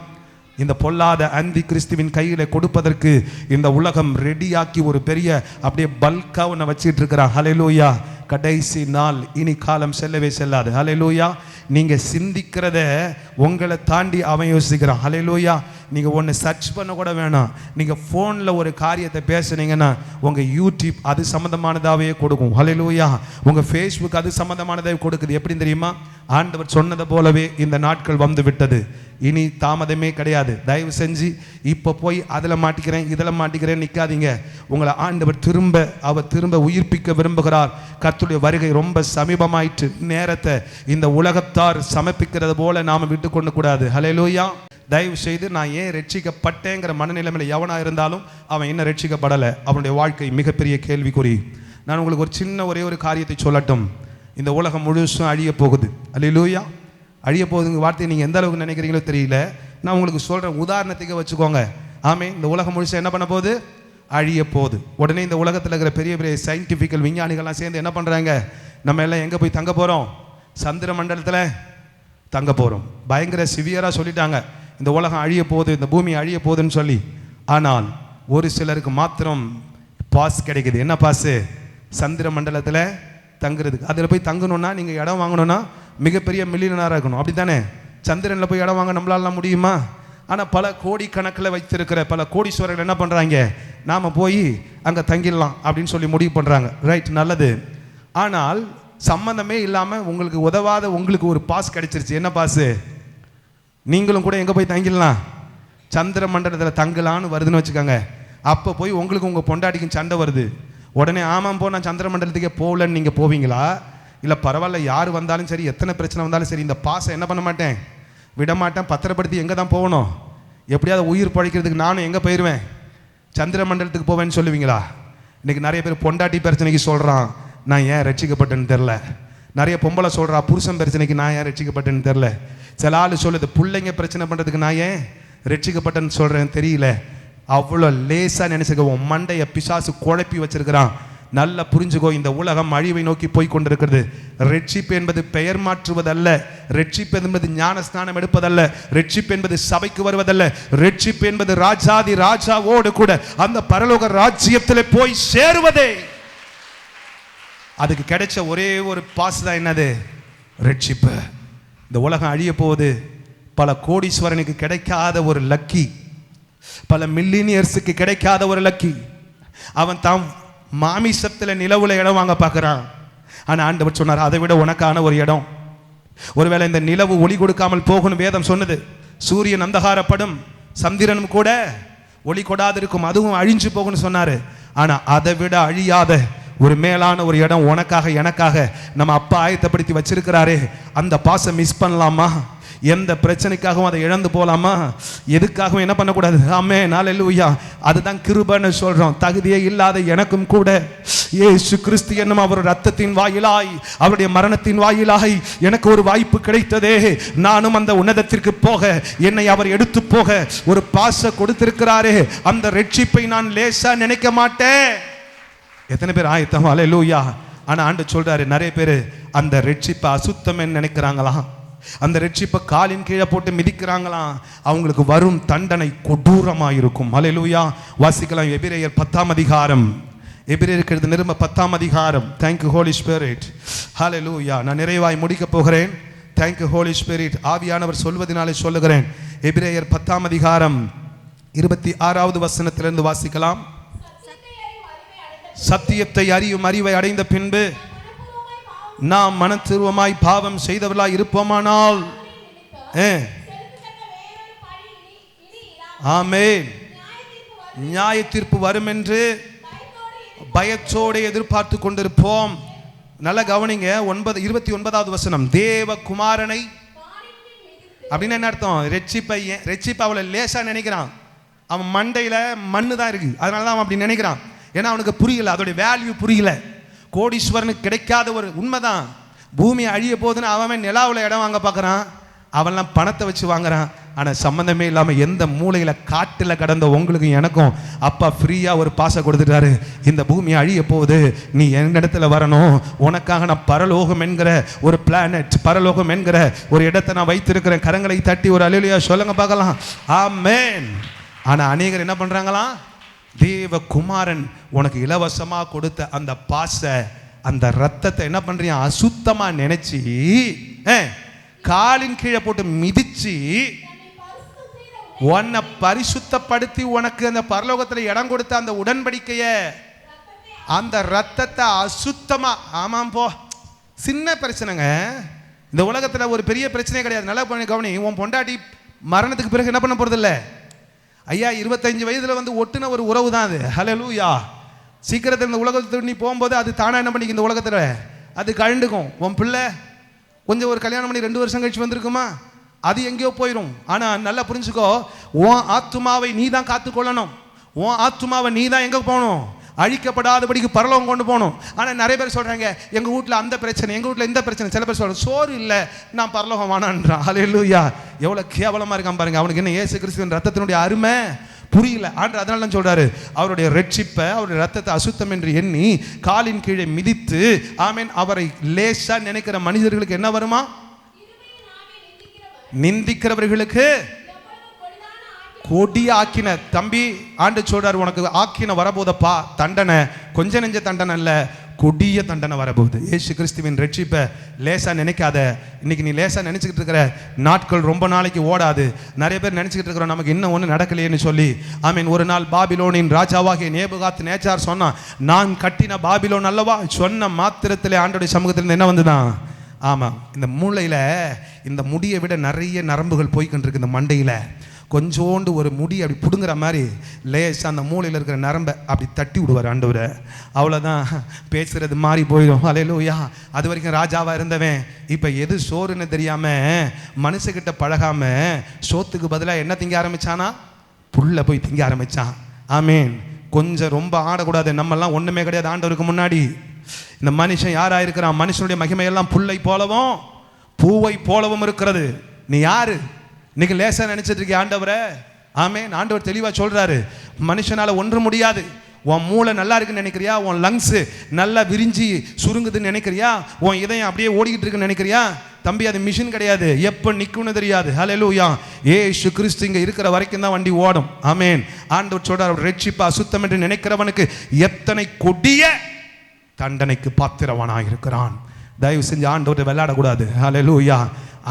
இந்த பொல்லாத அந்தி கிறிஸ்துவின் கையில் கொடுப்பதற்கு இந்த உலகம் ரெடியாக்கி ஒரு பெரிய அப்படியே பல்காக ஒன்று வச்சுட்டு இருக்கிறான். ஹல்லேலூயா. கடைசி நாள், இனி காலம் செல்லவே செல்லாது. ஹல்லேலூயா. நீங்கள் சிந்திக்கிறத உங்களை தாண்டி அவன் யோசிக்கிறான். ஹல்லேலூயா. நீங்கள் ஒன்று சர்ச் பண்ண கூட வேணாம். நீங்கள் ஃபோனில் ஒரு காரியத்தை பேசுனீங்கன்னா உங்கள் யூடியூப் அது சம்மந்தமானதாகவே கொடுக்கும். ஹல்லேலூயா. உங்கள் ஃபேஸ்புக் அது சம்மந்தமானதாகவே கொடுக்குது. எப்படி தெரியுமா? ஆண்டவர் சொன்னதை போலவே இந்த நாட்கள் வந்து விட்டது. இனி தாமதமே கிடையாது. தயவு செஞ்சு இப்போ போய் அதில் மாட்டிக்கிறேன் இதில் மாட்டிக்கிறேன் நிற்காதீங்க. உங்களை ஆண்டவர் திரும்ப உயிர்ப்பிக்க விரும்புகிறார். கர்த்தருடைய வருகை ரொம்ப சமீபமாயிற்று. நேரத்தை இந்த உலகத்தார் சமர்ப்பிக்கிறது போல நாம் விட்டு கொண்டு கூடாது. ஹல்லேலூயா. தயவு செய்து நான் ஏன் ரட்சிக்கப்பட்டேங்கிற மனநிலைமையில் எவனா இருந்தாலும் அவன் இன்னும் ரட்சிக்கப்படலை. அவனுடைய வாழ்க்கை மிகப்பெரிய கேள்விக்குறி. நான் உங்களுக்கு ஒரு சின்ன ஒரே ஒரு காரியத்தை சொல்லட்டும். இந்த உலகம் முழுசும் அழிய போகுது. அல்லேலூயா. அழிய போகுதுங்க வார்த்தையை நீங்கள் எந்த அளவுக்கு நினைக்கிறீங்களோ தெரியல. நான் உங்களுக்கு சொல்கிறேன், உதாரணத்துக்கு வச்சுக்கோங்க. ஆமே, இந்த உலகம் முழுசும் என்ன பண்ண போகுது? அழிய போகுது. உடனே இந்த உலகத்தில் இருக்கிற பெரிய பெரிய சயின்டிஃபிக்கல் விஞ்ஞானிகள்லாம் சேர்ந்து என்ன பண்ணுறாங்க? நம்ம எல்லாம் எங்கே போய் தங்க போகிறோம்? சந்திர மண்டலத்தில் தங்க போகிறோம். பயங்கர சிவியராக சொல்லிட்டாங்க, இந்த உலகம் அழிய போகுது, இந்த பூமி அழிய போகுதுன்னு சொல்லி. ஆனால் ஒரு சிலருக்கு மாத்திரம் பாஸ் கிடைக்குது. என்ன பாஸு? சந்திர மண்டலத்தில் தங்குறதுக்கு. அதில் போய் தங்கணுன்னா நீங்கள் இடம் வாங்கணுன்னா மிகப்பெரிய மில்லியனராக இருக்கணும். அப்படி தானே? சந்திரனில் போய் இடம் வாங்க நம்மளாலாம் முடியுமா? ஆனால் பல கோடி கணக்கில் வைத்திருக்கிற பல கோடீஸ்வரர்கள் என்ன பண்ணுறாங்க? நாம் போய் அங்கே தங்கிடலாம் அப்படின்னு சொல்லி முடிவு பண்ணுறாங்க. ரைட், நல்லது. ஆனால் சம்மந்தமே இல்லாமல் உங்களுக்கு உதவாத உங்களுக்கு ஒரு பாஸ் கிடைச்சிருச்சு. என்ன பாஸு? நீங்களும் கூட எங்கே போய் தங்கிடலாம்? சந்திர மண்டலத்தில் தங்கலான்னு வருதுன்னு வச்சுக்கோங்க. அப்போ போய் உங்களுக்கு உங்கள் பொண்டாட்டிக்கும் சண்டை வருது. உடனே ஆமாம் போ, நான் சந்திர மண்டலத்துக்கே போகலன்னு நீங்கள் போவீங்களா? இல்லை பரவாயில்ல, யார் வந்தாலும் சரி, எத்தனை பிரச்சனை வந்தாலும் சரி, இந்த பாஸை என்ன பண்ண மாட்டேன், விட மாட்டேன், பத்திரப்படுத்தி எங்கே தான் போகணும், எப்படியாவது உயிர் பழைக்கிறதுக்கு நானும் எங்கே போயிடுவேன், சந்திர மண்டலத்துக்கு போவேன்னு சொல்லுவீங்களா? இன்றைக்கி நிறைய பேர் பொண்டாட்டி பிரச்சனைக்கு சொல்கிறான், நான் ஏன் ரட்சிக்கப்பட்டேன்னு தெரில. நிறைய பொம்பளை சொல்கிறா, புருஷன் பிரச்சனைக்கு நான் ஏன் ரட்சிக்கப்பட்டேன்னு தெரில. சில ஆள் சொல்லுது, பிள்ளைங்க பிரச்சனை பண்ணுறதுக்கு நான் ஏன் ரட்சிக்கப்பட்டேன்னு சொல்கிறேன்னு தெரியல. அவ்வளோ லேசாக நினைச்சுக்கோ, உன் மண்டையை பிசாசு குழப்பி வச்சிருக்கிறான். நல்லா புரிஞ்சுக்கோ, இந்த உலகம் அழிவை நோக்கி போய் கொண்டிருக்கிறது. ரட்சிப்பு என்பது பெயர் மாற்றுவதல்ல, ரட்சிப்பு என்பது ஞான ஸ்நானம் எடுப்பதல்ல, ரட்சிப்பு என்பது சபைக்கு வருவதல்ல, ரட்சிப்பு என்பது ராஜாதி ராஜாவோடு கூட அந்த பரலோக ராஜ்யத்தில் போய் சேருவதே. அதுக்கு கிடைச்ச ஒரே ஒரு பாஸ் தான் என்னது? ரட்சிப்பு. இந்த உலகம் அழிய போகுது. பல கோடீஸ்வரனுக்கு கிடைக்காத ஒரு லக்கி, பல மில்லினியர்ஸுக்கு கிடைக்காத ஒரு லக்கி. அவன் தான் மாமிசத்தில் நிலவுல இடம் வாங்க பார்க்குறான். ஆனால் ஆண்டவர் சொன்னார், அதை விட உனக்கான ஒரு இடம். ஒருவேளை இந்த நிலவு ஒளி கொடுக்காமல் போகணும் வேதம் சொன்னது. சூரியன் அந்தகாரப்படும், சந்திரனும் கூட ஒளி கொடாது இருக்கும், அதுவும் அழிஞ்சு போகணும்னு சொன்னார். ஆனால் அதை விட அழியாத ஒரு மேலான ஒரு இடம் உனக்காக எனக்காக நம்ம அப்பா ஆயத்தப்படுத்தி வச்சிருக்கிறாரே. அந்த பாசம் மிஸ் பண்ணலாமா? எந்த பிரச்சனைக்காகவும் அதை இழந்து போகலாமா? எதுக்காகவும் என்ன பண்ணக்கூடாது? ஆமென், அல்லேலூயா. அதுதான் கிருபைன்னு சொல்கிறோம். தகுதியே இல்லாத எனக்கும் கூட இயேசு கிறிஸ்து என்னும் அவர் ரத்தத்தின் வாயிலாய், அவருடைய மரணத்தின் வாயிலாய் எனக்கு ஒரு வாய்ப்பு கிடைத்ததே. நானும் அந்த உன்னதத்திற்கு போக, என்னை அவர் எடுத்து போக ஒரு பாச கொடுத்திருக்கிறாரே. அந்த ரட்சிப்பை நான் லேசா நினைக்க மாட்டேன். எத்தனை பேர் ஆயத்தம்? அல்லேலூயா. ஆனால் ஆண்டு சொல்றாரு, நிறைய பேர் அந்த ரட்சிப்பை அசுத்தம்னு நினைக்கிறாங்களாம். அந்த ரட்சிப்பை காலின் கீழே போட்டு மிதிக்கிறாங்களாம். அவங்களுக்கு வரும் தண்டனை கொடூரமாக இருக்கும். அல்லேலூயா. வாசிக்கலாம் எபிரேயர் 10ஆம் அதிகாரம். எபிரேயருக்கு எழுதின நிருபம் 10ஆம் அதிகாரம். Thank you holy spirit. ஹல்லேலூயா. நான் நிறைவாய் முடிக்க போகிறேன். Thank you holy spirit. ஆவியானவர் சொல்வதனாலே சொல்லுகிறேன். எபிரேயர் 10ஆம் அதிகாரம் 26வது வசனத்திலிருந்து வாசிக்கலாம். சத்தியத்தை அறியும் அறிவை அடைந்த பின்பு நாம் மனப்பூர்வமாய் பாவம் செய்தவர்களாய் இருப்போமானால், ஆமென், நியாய தீர்ப்பு வரும் என்று பயத்தோடு எதிர்பார்த்து கொண்டிருப்போம். நல்ல கவனிங்க. 29வது வசனம். தேவ குமாரனை அப்படின்னு என்ன அர்த்தம்? ரட்சிப்பை அவளை லேசா நினைக்கிறான். அவன் மண்டையில மண்ணு தான் இருக்கு, அதனால தான் அவன் அப்படி நினைக்கிறான். ஏன்னா அவனுக்கு புரியல, அதோடைய வேல்யூ புரியல. கோடீஸ்வரனுக்கு கிடைக்காத ஒரு உண்மைதான். பூமி அழிய போகுதுன்னு அவன் நிலாவில் இடம் வாங்க பார்க்குறான். அவன்லாம் பணத்தை வச்சு வாங்குறான். ஆனால் சம்மந்தமே இல்லாமல் எந்த மூலையில் காட்டில் கடந்த உங்களுக்கும் எனக்கும் அப்பா ஃப்ரீயாக ஒரு பாசை கொடுத்துட்டாரு. இந்த பூமி அழிய போகுது, நீ என் இடத்துல வரணும், உனக்காக நான் பரலோகம் என்கிற ஒரு பிளானட், பரலோகம் என்கிற ஒரு இடத்தை நான் வைத்திருக்கிறேன். கரங்களை தட்டி ஒரு அல்லேலூயா சொல்லுங்க பார்க்கலாம். ஆமென். ஆனால் அநேகர் என்ன பண்ணுறாங்களாம்? தேவ குமாரன் உனக்கு இலவசமாக கொடுத்த அந்த பாசை, அந்த ரத்தத்தை என்ன பண்றீங்க? அசுத்தமா நினைச்சு காலின் கீழே போட்டு மிதிச்சு உன்னை பரிசுத்தப்படுத்தி உனக்கு அந்த பரலோகத்தில் இடம் கொடுத்த அந்த உடன்படிக்கைய, அந்த ரத்தத்தை அசுத்தமா, ஆமாம் போ, சின்ன பிரச்சனைங்க. இந்த உலகத்தில் ஒரு பெரிய பிரச்சனையே கிடையாது. நல்லா பண்ணி கவனி. உன் பொண்டாட்டி மரணத்துக்கு பிறகு என்ன பண்ண போறது இல்லை ஐயா. 25 வயதுல வந்து ஒட்டுன ஒரு உறவு தான் அது. ஹல்லேலூயா. சீக்கிரத்தில் இந்த உலகத்துக்கு நீ போகும்போது அது தானா என்ன பண்ணிக்க, இந்த உலகத்தில் அது கழண்டுக்கும். உன் பிள்ளை கொஞ்சம் ஒரு கல்யாணம் பண்ணி 2 வருஷம் கழிச்சு வந்திருக்குமா, அது எங்கேயோ போயிடும். ஆனால் நல்லா புரிஞ்சுக்கோ, உன் ஆத்துமாவை நீ தான் காத்துக்கொள்ளணும். உன் ஆத்துமாவை நீ தான் எங்கே போகணும், அழிக்கப்படாதபடிக்கு பரலோகம் கொண்டு போகணும். ஆனால் நிறைய பேர் சொல்கிறாங்க, எங்கள் வீட்டில் அந்த பிரச்சனை, எங்கள் வீட்டில் இந்த பிரச்சனை. சில பேர் சொல்கிறாங்க, சோறு இல்லை நான் பரலோகம் வானான்றான். ஹல்லேலூயா. எவ்வளோ கேவலமாக இருக்கான் பாருங்க. அவனுக்கு என்ன இயேசு கிறிஸ்துவின் ரத்தத்தினுடைய அருமை புரியல. ஆண்டு அதனால தான் சொல்றாரு, அவருடைய ரட்சிப்பை, அவருடைய ரத்தத்தை அசுத்தம் என்று எண்ணி காலின் கீழே மிதித்து, ஆமேன், அவரை லேசா நினைக்கிற மனிதர்களுக்கு என்ன வருமா, நிந்திக்கிறவர்களுக்கு கொடிய ஆக்கின. தம்பி, ஆண்டு சொல்றாரு, உனக்கு ஆக்கின வரபோதப்பா, தண்டனை கொஞ்ச நெஞ்ச தண்டனை அல்ல, கொடிய தண்டனை வரப்போகுது. இயேசு கிறிஸ்துவின் ரட்சிப்பை லேசா நினைக்காத. இன்னைக்கு நீ லேசா நினைச்சுக்கிட்டு இருக்கிற நாட்கள் ரொம்ப நாளைக்கு ஓடாது. நிறைய பேர் நினைச்சுக்கிட்டு இருக்கிறோம் நமக்கு இன்னும் ஒன்றும் நடக்கலையேன்னு சொல்லி. ஆமீன். ஒரு நாள் பாபிலோனின் ராஜாவாகிய நேபுகாத் நேச்சார் சொன்னான், நான் கட்டின பாபிலோன் அல்லவா. சொன்ன மாத்திரத்திலே ஆண்டோடைய சமூகத்திலிருந்து என்ன வந்துதான், ஆமாம், இந்த மூளையில் இந்த முடியை விட நிறைய நரம்புகள் போய்கிட்டு இந்த மண்டையில். கொஞ்சோண்டு ஒரு முடி அப்படி பிடுங்குற மாதிரி லேசாக அந்த மூளையில் இருக்கிற நரம்பை அப்படி தட்டி விடுவார் ஆண்டவரை. அவ்வளோதான், பேசுகிறது மாறி போயிடும். ஹல்லேலூயா. அது வரைக்கும் ராஜாவாக இருந்தவன் இப்போ எது சோறுன்னு தெரியாமல் மனுஷக்கிட்ட பழகாமல் சோத்துக்கு பதிலாக என்ன திங்க ஆரம்பித்தானா, புல்லை போய் திங்க ஆரம்பித்தான். ஆமீன். கொஞ்சம் ரொம்ப ஆடக்கூடாது. நம்மெல்லாம் ஒன்றுமே கிடையாது ஆண்டவருக்கு முன்னாடி. இந்த மனுஷன் யாராக இருக்கிறான், மனுஷனுடைய மகிமையெல்லாம் புல்லை போலவும் பூவை போலவும் இருக்கிறது. நீ யாரு இன்னைக்கு லேசா நினைச்சிட்டு இருக்க ஆண்டவரை? ஆமேன். ஆண்டவர் தெளிவா சொல்றாரு, மனுஷனால ஒன்று முடியாது. உன் மூளை நல்லா இருக்குன்னு நினைக்கிறியா, உன் லங்ஸ் நல்லா விரிஞ்சி சுருங்குதுன்னு நினைக்கிறியா, உன் இதயம் அப்படியே ஓடிக்கிட்டு இருக்குன்னு நினைக்கிறியா, தம்பி அது மிஷின் கிடையாது, எப்போ நிற்கும்னு தெரியாது. ஹல்லேலூயா. ஏசு கிறிஸ்து இங்கே இருக்கிற வரைக்கும் தான் வண்டி ஓடும். ஆமேன். ஆண்டவர் சொல்றார், ரட்சிப்பு அசுத்தம் என்று நினைக்கிறவனுக்கு எத்தனை கொடிய தண்டனைக்கு பாத்திரவனாக இருக்கிறான். தயவு செஞ்சு ஆண்டவரை விளையாடக்கூடாது. ஹல்லேலூயா.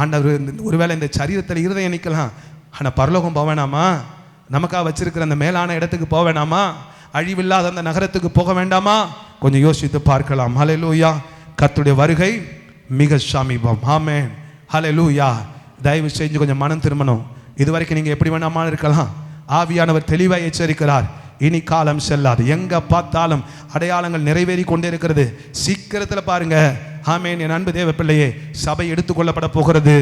ஆண்டவர் ஒருவேளை இந்த சரீரத்தில் இருதயம் நிற்கலாம், ஆனால் பரலோகம் போக வேணாமா, நமக்காக வச்சிருக்கிற அந்த மேலான இடத்துக்கு போக வேணாமா, அழிவில்லாத அந்த நகரத்துக்கு போக வேண்டாமா, கொஞ்சம் யோசித்து பார்க்கலாம். ஹல்லேலூயா. கர்த்தருடைய வருகை மிக சமீபம். ஆமென். ஹல்லேலூயா. தயவு செஞ்சு கொஞ்சம் மனம் திரும்பணும். இதுவரைக்கும் நீங்கள் எப்படி வேணாமா இருக்கலாம். ஆவியானவர் தெளிவாக எச்சரிக்கிறார், இனி காலம் செல்லாது. எங்க பார்த்தாலும் அடையாளங்கள் நிறைவேறி கொண்டே இருக்கிறது. சீக்கிரத்தில் பாருங்க. ஆமீன். என் அன்பு தேவ பிள்ளையே, சபை எடுத்துக்கொள்ளப்பட போகிறது.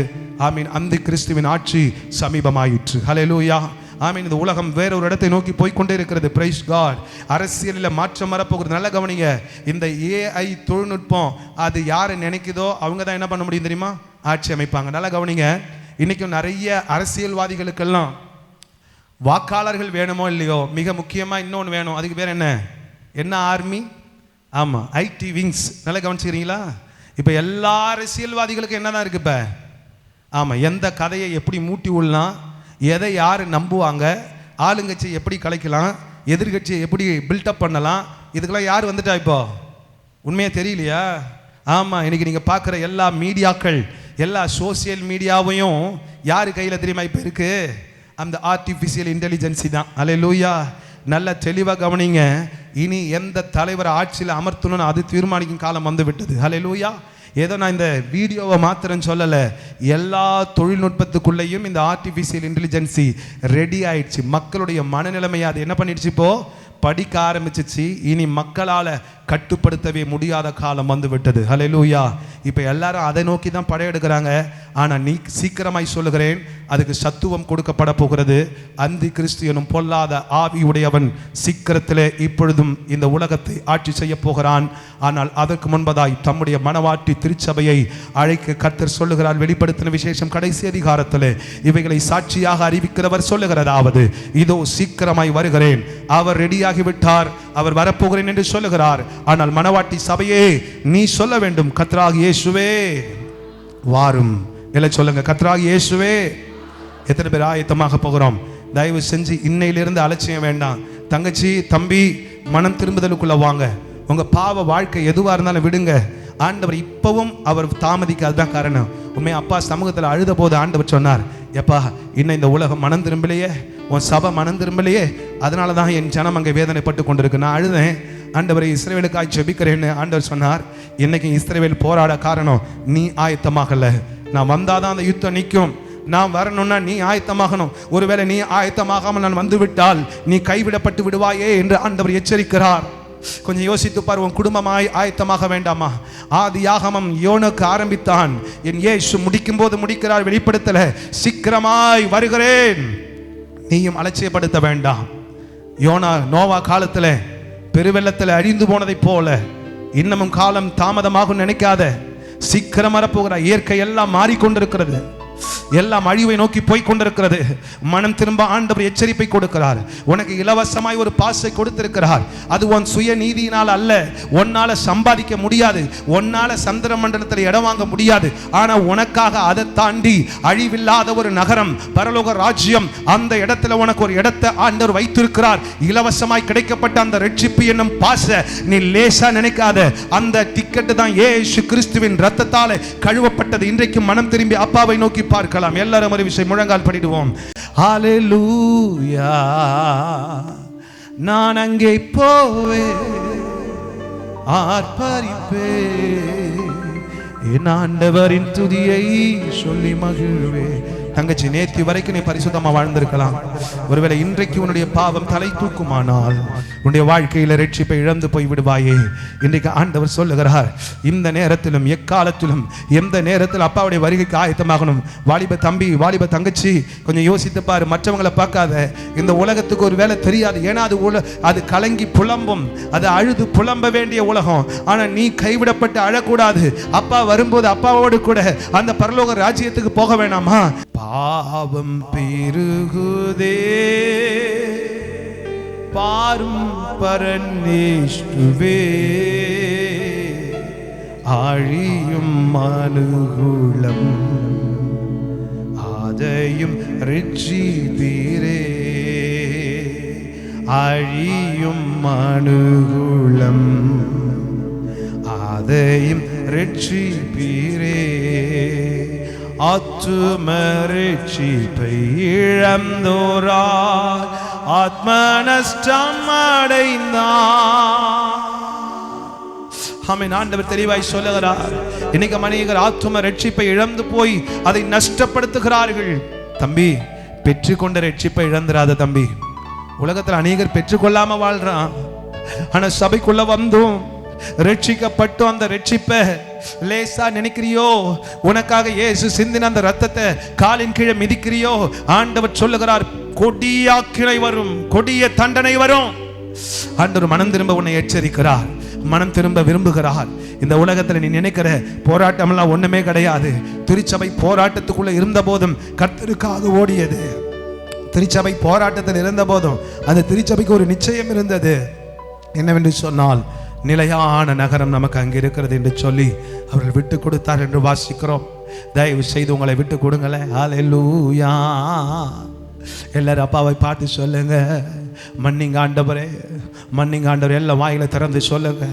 ஆமீன். அந்த கிறிஸ்துவின் ஆட்சி சமீபமாயிற்று. ஹல்லேலூயா. ஆமீன். இந்த உலகம் வேற ஒரு இடத்தை நோக்கி போய்கொண்டே இருக்கிறது. Price cut. அரசியலில் மாற்றம் வரப்போகிறது. நல்ல கவனிங்க. இந்த ஏஐ தொழில்நுட்பம் அது யாரை நினைக்குதோ அவங்க தான் என்ன பண்ண முடியும் தெரியுமா, ஆட்சி அமைப்பாங்க. நல்ல கவனிங்க. இன்னைக்கும் நிறைய அரசியல்வாதிகளுக்கெல்லாம் வாக்காளர்கள் வேணுமோ இல்லையோ, மிக முக்கியமாக இன்னொன்று வேணும். அதுக்கு பேர் என்ன ஆர்மி? ஆமாம், ஐடி விங்ஸ். நல்லா கவனிச்சுக்கிறீங்களா? இப்போ எல்லா அரசியல்வாதிகளுக்கும் என்ன தான் இருக்குது இப்போ? ஆமாம், எந்த கதையை எப்படி மூட்டி விடலாம், எதை யார் நம்புவாங்க, ஆளுங்கட்சியை எப்படி கலைக்கலாம், எதிர்கட்சியை எப்படி பில்டப் பண்ணலாம், இதுக்கெல்லாம் யார் வந்துட்டா இப்போ? உண்மையாக தெரியலையா? ஆமாம், இன்றைக்கி நீங்கள் பார்க்குற எல்லா மீடியாக்கள், எல்லா சோசியல் மீடியாவையும் யார் கையில் தெரியுமா இப்போ இருக்குது? அந்த ஆர்டிஃபிஷியல் இன்டெலிஜென்சி தான். அல்லேலூயா. நல்ல தெளிவாக கவனிங்க. இனி எந்த தலைவரை ஆட்சியில் அமர்த்தணும்னு அது தீர்மானிக்கும் காலம் வந்து விட்டது. அல்லேலூயா. ஏதோ நான் இந்த வீடியோவை மாத்திரம் சொல்லலை, எல்லா தொழில்நுட்பத்துக்குள்ளேயும் இந்த ஆர்டிஃபிஷியல் இன்டெலிஜென்சி ரெடி ஆயிடுச்சு. மக்களுடைய மனநிலைமையை அது என்ன பண்ணிடுச்சு, இப்போ படிக்க ஆரம்பிச்சிச்சு. இனி மக்களால் கட்டுப்படுத்தவே முடியாத காலம் வந்து விட்டது. ஹல்லேலூயா. இப்போ எல்லாரும் அதை நோக்கி தான் படையெடுக்கிறாங்க. ஆனால் நீ சீக்கிரமாய் சொல்லுகிறேன், அதுக்கு சத்துவம் கொடுக்கப்பட போகிறது. அந்தி கிறிஸ்து எனும் பொல்லாத ஆவியுடையவன் சீக்கிரத்திலே இப்பொழுதும் இந்த உலகத்தை ஆட்சி செய்ய போகிறான். ஆனால் அதற்கு முன்பதாய் தம்முடைய மனவாட்டி திருச்சபையை அழைக்க கர்த்தர் சொல்லுகிறார். வெளிப்படுத்தின விசேஷம் கடைசி அதிகாரத்திலே இவைகளை சாட்சியாக அறிவிக்கிறவர் சொல்லுகிறதாவது, இதோ சீக்கிரமாய் வருகிறேன், அவர் ரெடியாகிவிட்டார், அவர் வரப்போகிறேன் என்று சொல்லுகிறார். ஆனால் மனவாட்டி சபையே நீ சொல்ல வேண்டும், கர்த்தராகிய இயேசுவே வாரும். எல்லாம் சொல்லுங்க, கர்த்தராகிய இயேசுவே. எத்தனை பேர் ஆயத்தமாக போகிறோம்? தயவு செஞ்சு இன்னையிலிருந்து அலட்சியம் வேண்டாம். தங்கச்சி, தம்பி, மனம் திரும்புதலுக்குள்ள வாங்க. உங்க பாவ வாழ்க்கை எதுவாக இருந்தாலும் விடுங்க. ஆண்டவர் இப்பவும் அவர் தாமதிக்காது தான் காரணம். உண்மையாக அப்பா சமூகத்தில் அழுத போது ஆண்டவர் சொன்னார், எப்பா இன்னும் இந்த உலகம் மனம் திரும்பலையே, உன் சபை மனம் திரும்பலையே, அதனால தான் என் ஜனம் அங்கே வேதனைப்பட்டு கொண்டிருக்கு. நான் அழுதேன், ஆண்டவரை இஸ்ரவேலுக்காய் ஜெபிக்கிறேன்னு ஆண்டவர் சொன்னார். இன்னைக்கு இஸ்ரவேல் போராட காரணம் நீ ஆயத்தமாகல. நான் வந்தாதான் அந்த யுத்தம் நிற்கும். நான் வரணும்னா நீ ஆயத்தமாகணும். ஒருவேளை நீ ஆயத்தமாகாமல் நான் வந்து விட்டால் நீ கைவிடப்பட்டு விடுவாயே என்று ஆண்டவர் எச்சரிக்கிறார். கொஞ்சம் யோசித்து பார், உன் குடும்பமாய் ஆயத்தமாக வேண்டாமா? ஆதியாகமம் யோனுக்கு ஆரம்பித்தான், என் இயேசு முடிக்கும் போது முடிக்கிறார். வெளிப்படுத்தல சீக்கிரமாய் வருகிறேன், நீயும் அலட்சியப்படுத்த வேண்டாம். யோனா நோவா காலத்துல பெருவெள்ளத்தில் அழிந்து போனதை போல இன்னமும் காலம் தாமதமாகும் நினைக்காத. சீக்கிரம் வரப்போகிற இயற்கை எல்லாம் மாறிக்கொண்டிருக்கிறது, எல்லாம் அழிவை நோக்கி போய் கொண்டிருக்கிறது. மனம் திரும்ப ஆண்டவர் எச்சரிப்பை கொடுக்கிறார். உனக்கு இலவசமாய் ஒரு பாஸை கொடுத்திருக்கிறார். அது உன் சுய நீதியினால் அல்ல, உன்னால சம்பாதிக்க முடியாது, உன்னால சந்திர மண்டலத்தில் இடம் வாங்க முடியாது. ஆனா உனக்காக அதை தாண்டி அழிவில்லாத ஒரு நகரம், பரலோக ராஜ்யம், அந்த இடத்துல உனக்கு ஒரு இடத்தை ஆண்டவர் வைத்திருக்கிறார். இலவசமாய் கிடைக்கப்பட்ட அந்த ரட்சிப்பு என்னும் பாஸை நீ லேசா நினைக்காத. அந்த டிக்கெட் தான் இயேசு கிறிஸ்துவின் இரத்தத்தால் கழுவப்பட்டது. இன்றைக்கு மனம் திரும்பி அப்பாவை நோக்கி பார்க்கலாம். எல்லாரும் ஒரு விஷயம் முழங்கால் படிடுவோம். ஹல்லேலூயா, நான் அங்கே போவேன், ஆர்ப்பரிப்பேன், என் ஆண்டவரின் துதியை சொல்லி மகிழ்வேன். தங்கச்சி, நேற்று வரைக்கும் நீ பரிசுத்தமா வாழ்ந்திருக்கலாம். ஒருவேளை இன்றைக்கு உன்னுடைய பாவம் தலை தூக்குமானால் உன்னுடைய வாழ்க்கையில ரட்சிப்பை இழந்து போய் விடுவாயே. இன்றைக்கு ஆண்டவர் சொல்லுகிறார், இந்த நேரத்திலும் எக்காலத்திலும் எந்த நேரத்தில் அப்பாவுடைய வருகைக்கு ஆயத்தமாகணும். வாலிப தம்பி, வாலிப தங்கச்சி, கொஞ்சம் யோசித்து பாரு. மற்றவங்களை பார்க்காத. இந்த உலகத்துக்கு ஒரு வேலை தெரியாது. ஏன்னா அது கலங்கி புலம்பும், அது அழுது புலம்ப வேண்டிய உலகம். ஆனா நீ கைவிடப்பட்டு அழக்கூடாது. அப்பா வரும்போது அப்பாவோடு கூட அந்த பரலோக ராஜ்யத்துக்கு போக வேணாமா? பாவம் பெருகுதே பாரும் பரநேஷ்டுவே, ஆழியும் மனுகுலம் ஆதையும் ரிச்சிபீரே, ஆழியும் மனுகுலம் ஆதையும் ரிச்சிபீரே, ஆத்துமரிச்சிப்பை இழந்தோரால் ஆத்ம நஷ்டம் அடைந்தான். ஆமென். ஆண்டவர் தெளிவாய் சொல்லுகிறார். இன்னைக்கு அநேகர் ஆத்தும ரட்சிப்பை இழந்து போய் அதை நஷ்டப்படுத்துகிறார்கள். தம்பி, பெற்றுக்கொண்ட ரட்சிப்பை இழந்துராத தம்பி. உலகத்தில் அநேகர் பெற்றுக்கொள்ளாம வாழ்றான். ஆனா சபைக்குள்ள வந்தும் ரட்சிக்கப்பட்டு அந்த ரட்சிப்பை லேசா நினைக்கிறியோ? உனக்காக இயேசு சிந்தின அந்த ரத்தத்தை காலின் கீழே மிதிக்கிறியோ? ஆண்டவர் சொல்லுகிறார், கொடிய ஆக்கினை வரும், கொடிய தண்டனை வரும். ஆண்டவர் மனம் திரும்ப உன்னை எச்சரிக்கிறார், மனம் திரும்ப விரும்புகிறார். இந்த உலகத்துல நீ நினைக்கிற போராட்டம் எல்லாம் ஒண்ணுமே கிடையாது. திருச்சபை போராட்டத்துக்குள்ள இருந்த போதும் கர்த்தருக்காக ஓடியது. திருச்சபை போராட்டத்தில் இருந்த போதும் அந்த திருச்சபைக்கு ஒரு நிச்சயம் இருந்தது. என்னவென்று சொன்னால், நிலையான நகரம் நமக்கு அங்கே இருக்கிறது என்று சொல்லி அவர்கள் விட்டு கொடுத்தார் என்று வாசிக்கிறோம். தயவு செய்து உங்களை விட்டு கொடுங்களேன். ஹல்லேலூயா. எல்லாரும் அப்பாவை பார்த்து சொல்லுங்க, மன்னிங்க ஆண்டவரே, மன்னிங்க ஆண்டவரே. எல்லாம் வாயில திறந்து சொல்லுங்க,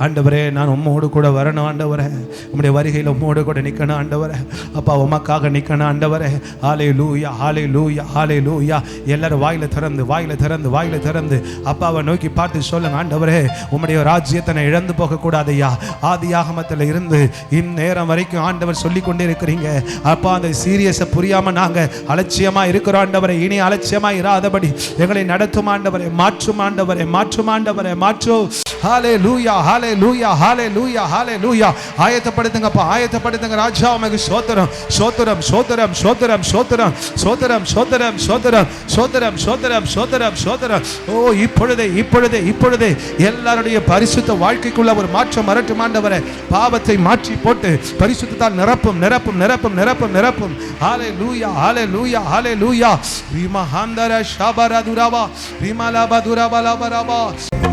ஆண்டவரே நான் உம்மோடு கூட வரணும் ஆண்டவரே, உம்முடைய வருகையில் உம்மோடு கூட நிற்கணும் ஆண்டவரே, அப்பா உமக்காக நிற்கணும் ஆண்டவரே. ஹல்லேலூயா, ஹல்லேலூயா, ஹல்லேலூயா. எல்லாரும் வாயில திறந்து வாயில திறந்து வாயில திறந்து அப்பாவை நோக்கி பார்த்து சொல்லுங்க, ஆண்டவரே உம்முடைய ராஜ்யத்தை நான் இழந்து போக கூடாதையா. ஆதியாகமத்தில் இருந்து இந்நேரம் வரைக்கும் ஆண்டவர் சொல்லி கொண்டே இருக்கிறீங்க. அப்பா அந்த சீரியஸை புரியாம நாங்க அலட்சியமா இருக்கிறோம் ஆண்டவரே. இனி அலட்சியமா இராதபடி எங்களை நடத்தும் ஆண்டவரே, மாற்றும் ஆண்டவரே, மாற்றும் ஆண்டவரே, மாற்றும். ஹல்லேலூயா, ஹல்லேலூயா, ஹல்லேலூயா, ஹல்லேலூயா. ஆயத்தப்படுத்துங்கப்பா, ஆயத்தப்படுத்துங்க. ராஜா உமக்கு ஸ்தோத்திரம், ஸ்தோத்திரம், ஸ்தோத்திரம், ஸ்தோத்திரம், ஸ்தோத்திரம், ஸ்தோத்திரம், ஸ்தோத்திரம், ஸ்தோத்திரம், ஸ்தோத்திரம், ஸ்தோத்திரம், ஸ்தோத்திரம், ஸ்தோத்திரம். ஓ இப்பொழுதே இப்பொழுதே இப்பொழுதே எல்லாருடைய பரிசுத்த வாழ்க்கைக்குள்ள ஒரு மாற்றம் வரட்டும் ஆண்டவரே. பாவத்தை மாற்றி போட்டு பரிசுத்தத்தால் நிரப்பும் நிரப்பும் நிரப்பும் நிரப்பும் நிரப்பும். ஹல்லேலூயா, ஹல்லேலூயா, ஹல்லேலூயா. விமஹந்தர ஷபரதுரவா விமலபதுரபலபரவா.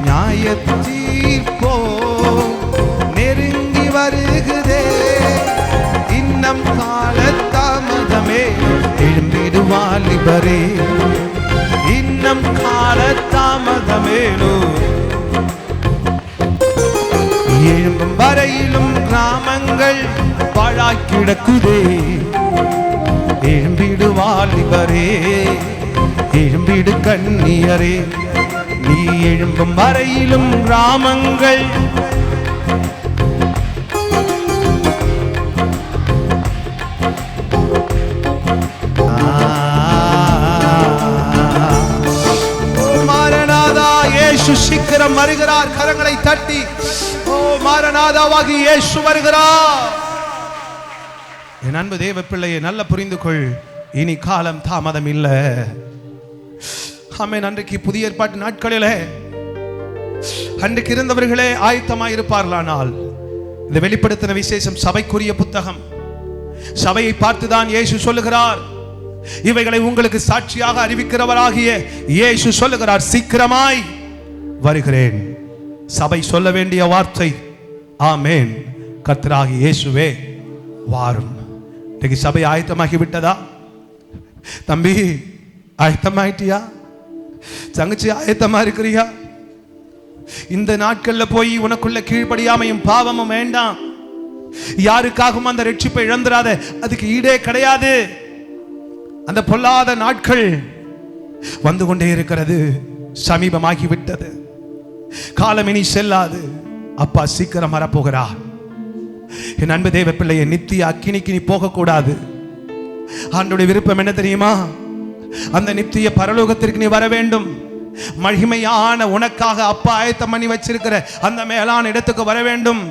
நியாயத்தீர்ப்போ நெருங்கி வருகுதே, இன்னம் காலத்தாமதமே எழும்பிடுவாலிபரே, இன்னம் காலத்தாமதமேலோ. எழும்பும் வரையிலும் கிராமங்கள் பாழாய் கிடக்குதே, எழும்பிடுவாலிபரே, வாலிபரே எழும்பிடு கண்ணியரே, நீ எழும்பும் வரையிலும் கிராமங்கள் மாரநாதா இயேசு சீக்கிரம் வருகிறார். கரங்களை தட்டி ஓ மாரநாதாவாகி இயேசு வருகிறார். என் அன்பு தேவ பிள்ளையை நல்ல புரிந்து கொள், இனி காலம் தாமதம் இல்லை. ஆமென். அன்றைக்கு புதிய ஏற்பாட்டு நாட்களிலே அன்றைக்கு இருந்தவர்களே ஆயத்தமாய் இருப்பார்களானால், இந்த வெளிப்படுத்தின விசேஷம் சபைக்குரிய புத்தகம். சபையை பார்த்துதான் இயேசு சொல்லுகிறார், இவைகளை உங்களுக்கு சாட்சியாக அறிவிக்கிறவராகிய இயேசு சொல்லுகிறார், சீக்கிரமாய் வருகிறேன். சபை சொல்ல வேண்டிய வார்த்தை ஆமென், கர்த்தராகிய இயேசுவே வாரும். இன்னைக்கு சபை ஆயத்தமாகி விட்டதா? தம்பி ஆயத்தமாயிட்டியா? தங்கச்சி ஆயத்தமா இருக்கிறியா? இந்த நாட்கள்ல போய் உனக்குள்ள கீழ்ப்படியாமையும் பாவமும் வேண்டாம். யாருக்காகவும் அந்த ரட்சிப்பை இழந்துராத, அதுக்கு ஈடே கிடையாது. அந்த பொல்லாத நாட்கள் வந்து கொண்டே இருக்கிறது, சமீபமாகி விட்டது, காலம் இனி செல்லாது. அப்பா சீக்கிரம் வரப்போகிறார். என் அன்பு தேவ பிள்ளையை நித்திய அக்கினிக்கு நீ போகக்கூடாது. ஆண்டவருடைய விருப்பம் என்ன தெரியுமா? அந்த நித்திய பரலோகத்திற்கு நீ வர வேண்டும். மகிமையான உனக்காக அப்பா ஆயத்தம் பண்ணி வச்சிருக்கிற அந்த மேலான இடத்துக்கு வர வேண்டும்.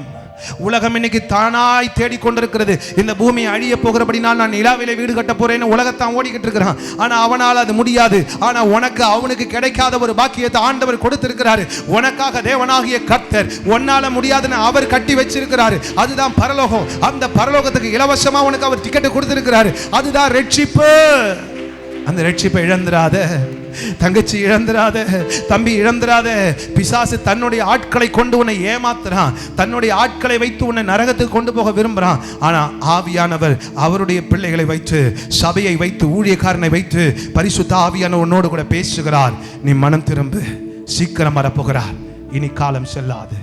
உலகம் இன்னைக்கு தானாய் தேடிக்கொண்டிருக்கிறது. இந்த பூமி அழிய போகிறபடினால் நான் நிலாவிலே வீடு கட்ட போறேன்னு உலகத்தான் ஓடிக்கிட்டு இருக்கிறான். ஆனா அவனால் அது முடியாது. ஆனா உனக்கு அவனுக்கு கிடைக்காத ஒரு பாக்கியத்தை ஆண்டவர் கொடுத்திருக்கிறாரு. உனக்காக தேவனாகிய கர்த்தர் உன்னால முடியாதுன்னு அவர் கட்டி வச்சிருக்கிறாரு. அதுதான் பரலோகம். அந்த பரலோகத்துக்கு இலவசமா உனக்கு அவர் டிக்கெட் கொடுத்திருக்கிறாரு. அதுதான் ரட்சிப்பு. அந்த ரட்சிப்பை இழந்துராத, தங்கச்சி இழந்துராத, தம்பி இழந்துராத. பிசாசு தன்னுடைய ஆட்களை கொண்டு உன்னை ஏமாத்துறான். தன்னுடைய ஆட்களை வைத்து உன்னை நரகத்துக்கு கொண்டு போக விரும்புறான். ஆனா ஆவியானவர் அவருடைய பிள்ளைகளை வைத்து, சபையை வைத்து, ஊழியக்காரனை வைத்து, பரிசுத்த ஆவியானவர் உன்னோடு கூட பேசுகிறார். நீ மனம் திரும்பு, சீக்கிரம் வரப்போகிறார். இனி காலம் செல்லாது.